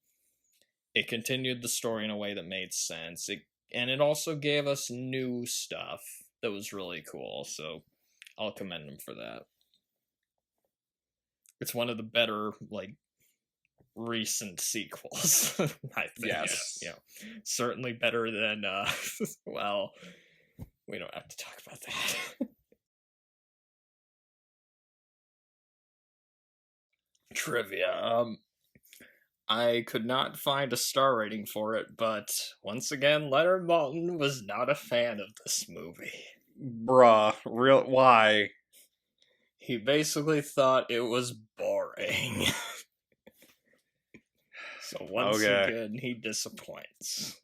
It continued the story in a way that made sense, and it also gave us new stuff that was really cool, so I'll commend him for that. It's one of the better, like, recent sequels, I think. Yes. Certainly better than, well, we don't have to talk about that. Trivia. I could not find a star rating for it, but once again, Leonard Maltin was not a fan of this movie. Bruh, why? He basically thought it was boring. So once again, he disappoints.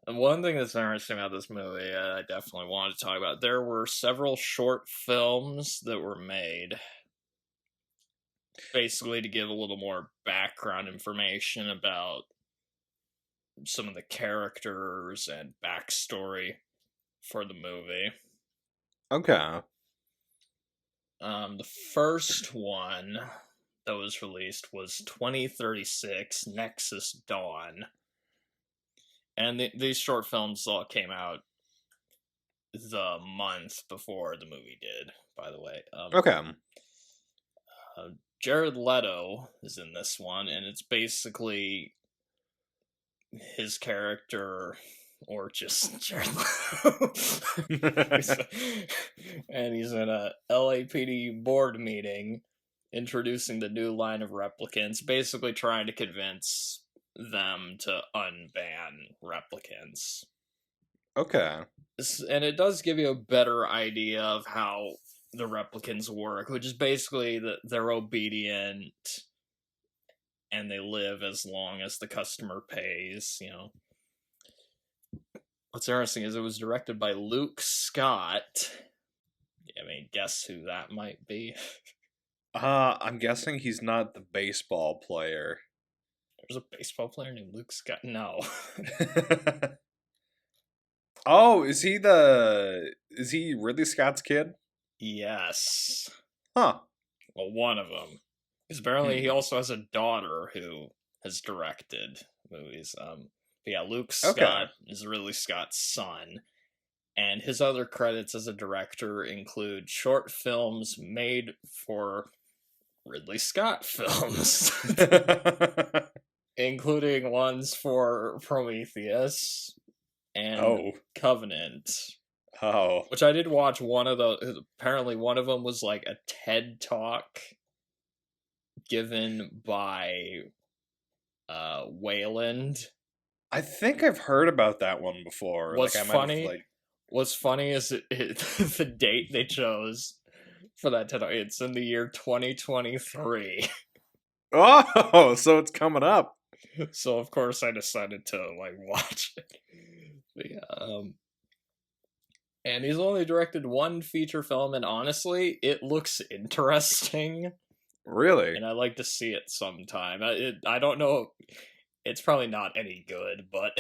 And one thing that's interesting about this movie, I definitely wanted to talk about, there were several short films that were made, basically to give a little more background information about some of the characters and backstory for the movie. Okay. The first one that was released was 2036 Nexus Dawn. And these short films all came out the month before the movie did, by the way. Okay. Jared Leto is in this one, and it's basically his character, or just Jared Leto. And he's in a LAPD board meeting introducing the new line of replicants, basically trying to convince them to unban replicants. Okay. And it does give you a better idea of how the replicants work, which is basically that they're obedient and they live as long as the customer pays, What's interesting is it was directed by Luke Scott. I mean, guess who that might be? I'm guessing he's not the baseball player. There's a baseball player named Luke Scott? No. Oh, is he Ridley Scott's kid? Yes. Huh. Well, one of them. Because apparently he also has a daughter who has directed movies. But yeah, Luke Scott is Ridley Scott's son. And his other credits as a director include short films made for Ridley Scott films, including ones for Prometheus and Oh. Covenant. Oh. Which I did watch one of those. Apparently, one of them was like a TED talk given by Wayland. I think I've heard about that one before. What's I might funny? have, What's funny is the date they chose for that TED talk. It's in the year 2023. Oh, so it's coming up. So of course I decided to watch it. But yeah, and he's only directed one feature film, and honestly, it looks interesting. Really? And I'd like to see it sometime. I don't know. It's probably not any good, but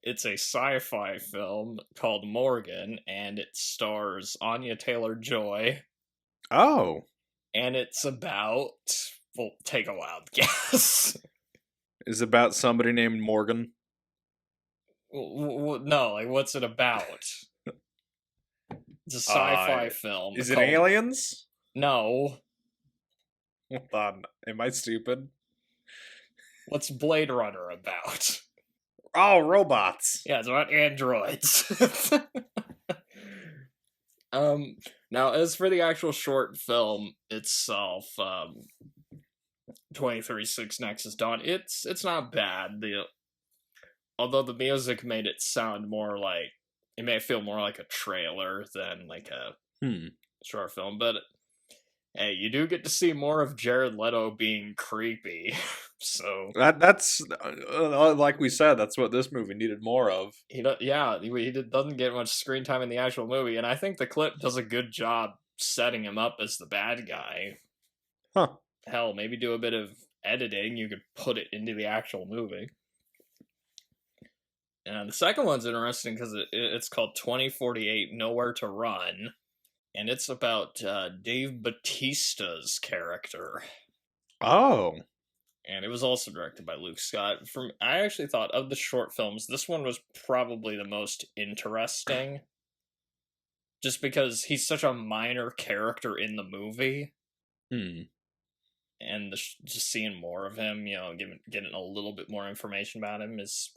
it's a sci-fi film called Morgan, and it stars Anya Taylor-Joy. Oh. And it's about... Well, take a wild guess. Is it about somebody named Morgan? No, what's it about? It's a sci-fi film. Is it aliens? No. Hold on. Am I stupid? What's Blade Runner about? Oh, robots. Yeah, it's about androids. Now, as for the actual short film itself, 2036 Nexus Dawn, it's not bad. Although the music made it sound more like, it may feel more like a trailer than like a short film, but hey, you do get to see more of Jared Leto being creepy. So that's like we said, that's what this movie needed more of. He doesn't get much screen time in the actual movie, and I think the clip does a good job setting him up as the bad guy. Huh. Hell, maybe do a bit of editing. You could put it into the actual movie. And the second one's interesting because it's called 2048 Nowhere to Run. And it's about Dave Bautista's character. Oh. And it was also directed by Luke Scott. I actually thought of the short films, this one was probably the most interesting. Just because he's such a minor character in the movie. And just seeing more of him, getting a little bit more information about him is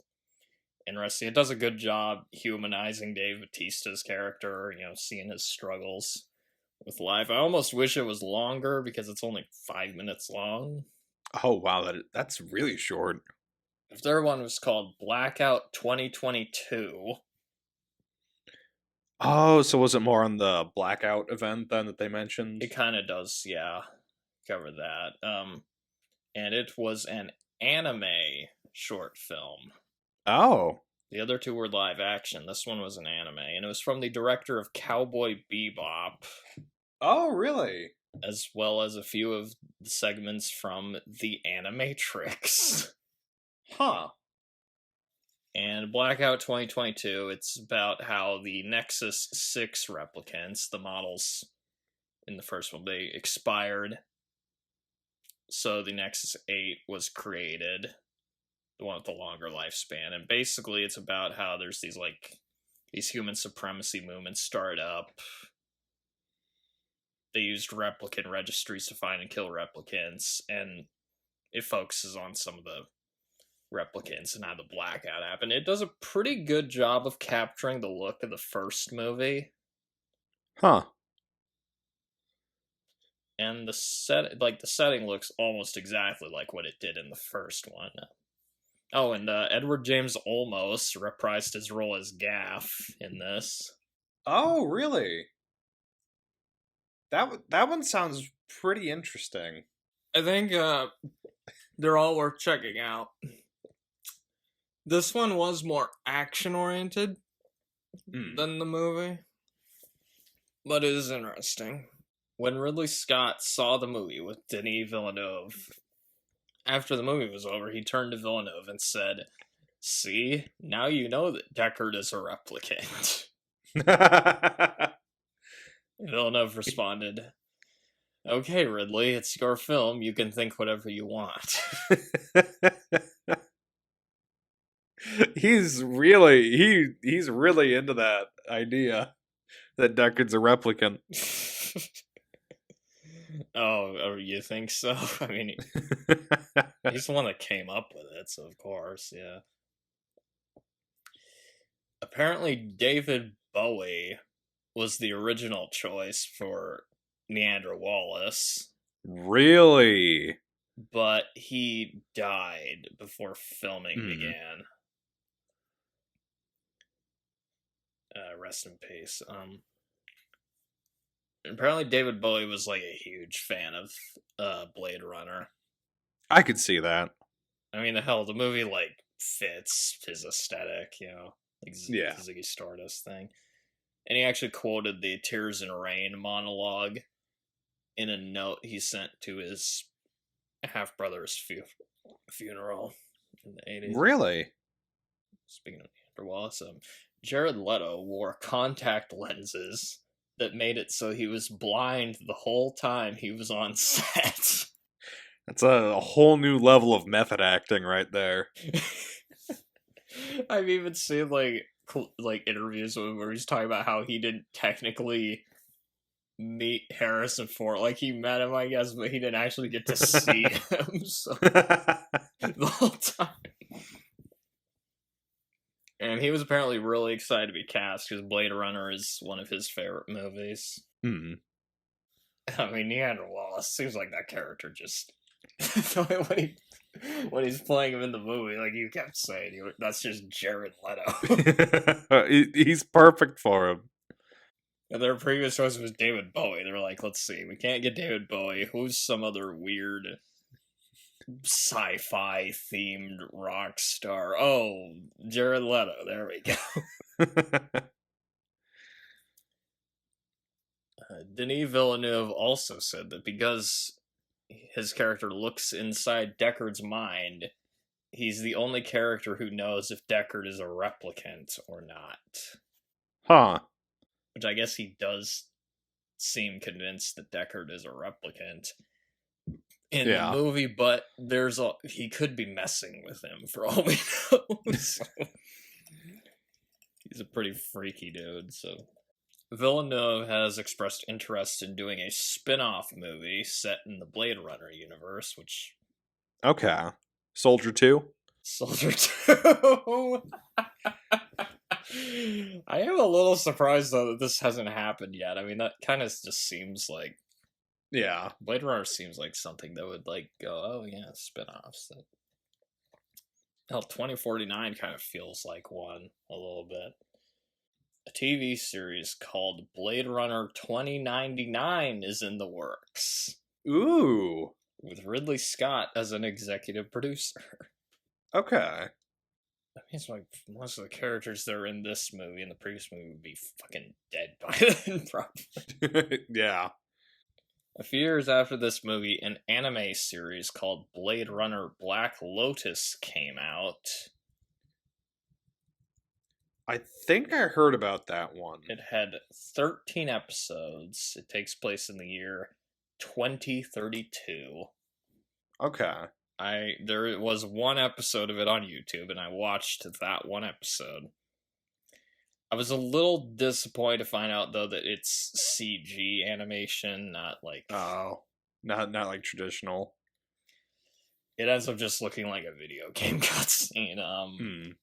interesting. It does a good job humanizing Dave Bautista's character, seeing his struggles with life. I almost wish it was longer because it's only 5 minutes long. Oh, wow, that's really short. The third one was called Blackout 2022. Oh, so was it more on the Blackout event then that they mentioned? It kind of does, yeah, cover that. And it was an anime short film. Oh. The other two were live action. This one was an anime, and it was from the director of Cowboy Bebop. Oh, really? As well as a few of the segments from The Animatrix. Huh. And Blackout 2022, it's about how the Nexus 6 replicants, the models in the first one, they expired. So the Nexus 8 was created, the one with the longer lifespan. And basically it's about how there's these human supremacy movements start up. They used replicant registries to find and kill replicants, and it focuses on some of the replicants and how the blackout happened. It does a pretty good job of capturing the look of the first movie. Huh. And the setting looks almost exactly like what it did in the first one. Oh, and Edward James Olmos reprised his role as Gaff in this. Oh, really? That one sounds pretty interesting. I think they're all worth checking out. This one was more action-oriented than the movie, but it is interesting. When Ridley Scott saw the movie with Denis Villeneuve, after the movie was over, he turned to Villeneuve and said, "See, now you know that Deckard is a replicant." Villeneuve responded, "Okay, Ridley, it's your film. You can think whatever you want." He's really into that idea that Deckard's a replicant. Oh, you think so? I mean, he's the one that came up with it, so of course, yeah. Apparently, David Bowie was the original choice for Neander Wallace, Really? but he died before filming Hmm. began. Rest in peace. Apparently David Bowie was like a huge fan of Blade Runner. I could see that. I mean, the movie like fits his aesthetic, you know, like Yeah. Ziggy Stardust thing. And he actually quoted the Tears and Rain monologue in a note he sent to his half brother's funeral in the 80s. Really? Speaking of Neander Wallace, Jared Leto wore contact lenses that made it so he was blind the whole time he was on set. That's a whole new level of method acting right there. I've even seen like interviews with him where he's talking about how he didn't technically meet Harrison Ford. Like he met him, I guess, but he didn't actually get to see him so, the whole time. And he was apparently really excited to be cast because Blade Runner is one of his favorite movies. Hmm. I mean, Neander Wallace seems like that character just when he's playing him in the movie, like you kept saying, that's just Jared Leto. He's perfect for him. And their previous choice was David Bowie. They were like, let's see, we can't get David Bowie. Who's some other weird sci-fi themed rock star? Oh, Jared Leto. There we go. Denis Villeneuve also said that because his character looks inside Deckard's mind, he's the only character who knows if Deckard is a replicant or not. Huh. Which I guess he does seem convinced that Deckard is a replicant in the movie, but he could be messing with him for all we know. So, he's a pretty freaky dude, so... Villeneuve has expressed interest in doing a spin-off movie set in the Blade Runner universe, which... Okay. Soldier 2? Soldier 2! I am a little surprised, though, that this hasn't happened yet. I mean, that kind of just seems like... Yeah. Blade Runner seems like something that would, like, go, oh, yeah, spin-offs. Hell, 2049 kind of feels like one, a little bit. A TV series called Blade Runner 2099 is in the works. Ooh. With Ridley Scott as an executive producer. Okay. That means like most of the characters that are in this movie and the previous movie would be fucking dead by then, probably. Yeah. A few years after this movie, an anime series called Blade Runner Black Lotus came out. I think I heard about that one. It had 13 episodes. It takes place in the year 2032. Okay. There was one episode of it on YouTube, and I watched that one episode. I was a little disappointed to find out, though, that it's CG animation, not like... Oh. Not like traditional. It ends up just looking like a video game cutscene.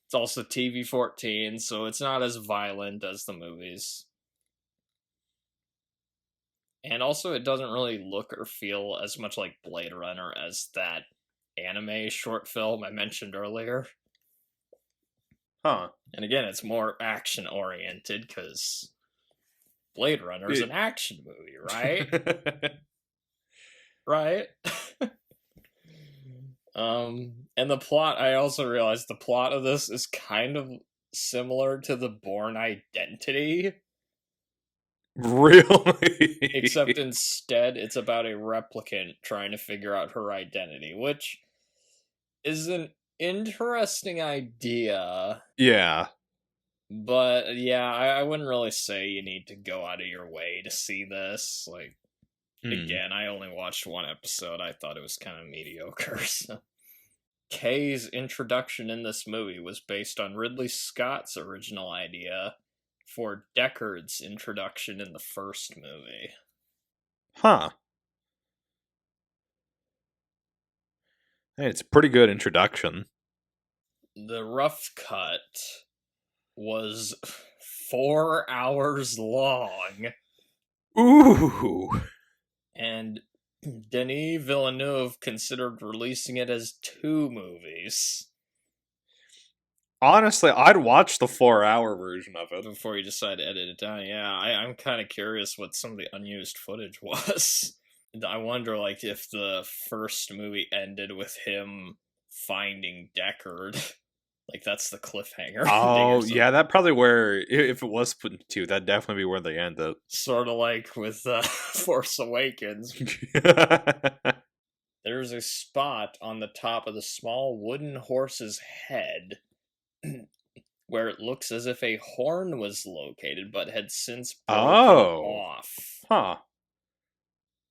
It's also TV-14, so it's not as violent as the movies. And also, it doesn't really look or feel as much like Blade Runner as that anime short film I mentioned earlier. Huh. And again, it's more action-oriented, because Blade Runner is an action movie, right? Right? And the plot, I also realized the plot of this is kind of similar to the Bourne Identity. Really? Except instead, it's about a replicant trying to figure out her identity, which is an interesting idea. Yeah. But yeah, I wouldn't really say you need to go out of your way to see this. Like, again, I only watched one episode. I thought it was kind of mediocre. So. Kay's introduction in this movie was based on Ridley Scott's original idea for Deckard's introduction in the first movie. Huh. Hey, it's a pretty good introduction. The rough cut was 4 hours long, Ooh. and Denis Villeneuve considered releasing it as 2 movies Honestly, I'd watch the 4-hour version of it. before he decided to edit it down. Yeah, I'm kind of curious what some of the unused footage was. I wonder, like, if the first movie ended with him finding Deckard. Like, that's the cliffhanger. Oh, yeah, that probably where, if it was put in 2, that'd definitely be where they end it. Sort of like with Force Awakens. There's a spot on the top of the small wooden horse's head where it looks as if a horn was located but had since broken off. Huh.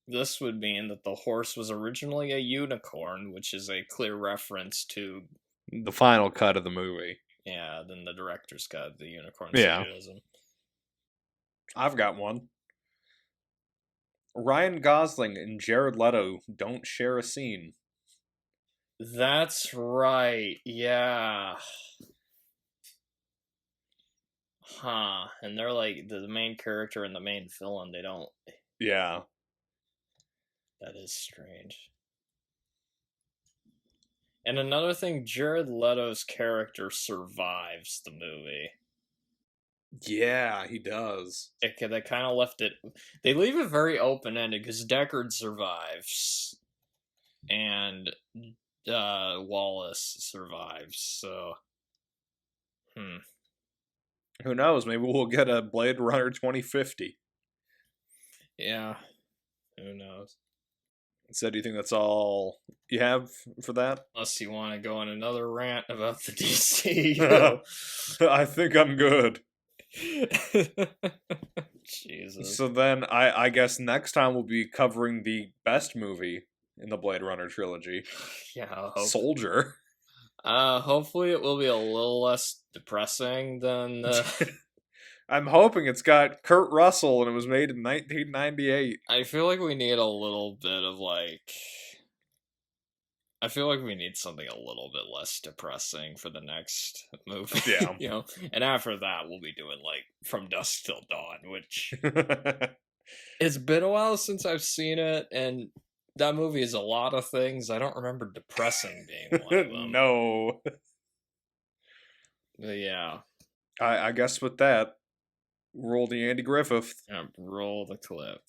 This would mean that the horse was originally a unicorn, which is a clear reference to The final cut of the movie. Yeah, then the director's cut, the unicorn Yeah. sadism. I've got one. Ryan Gosling and Jared Leto don't share a scene. That's right, yeah. Huh. And they're like the main character and the main villain, they don't. Yeah. That is strange. And another thing, Jared Leto's character survives the movie. Yeah, he does. They kind of left it. They leave it very open ended because Deckard survives, and Wallace survives. So, Who knows? Maybe we'll get a Blade Runner 2050. Yeah, who knows? So, do you think that's all you have for that? Unless you want to go on another rant about the DC. I think I'm good. Jesus. So then, I guess next time we'll be covering the best movie in the Blade Runner trilogy. Yeah, Soldier. Hopefully it will be a little less depressing than I'm hoping it's got Kurt Russell and it was made in 1998. I feel like we need a little bit of I feel like we need something a little bit less depressing for the next movie. Yeah. You know, and after that we'll be doing From Dusk Till Dawn, which it's been a while since I've seen it, and that movie is a lot of things. I don't remember depressing being one of them. No. But yeah. I guess with that, roll the Andy Griffith. Roll the clip.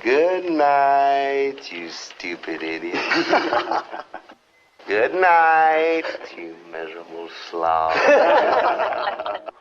Good night, you stupid idiot. Good night, you miserable slob.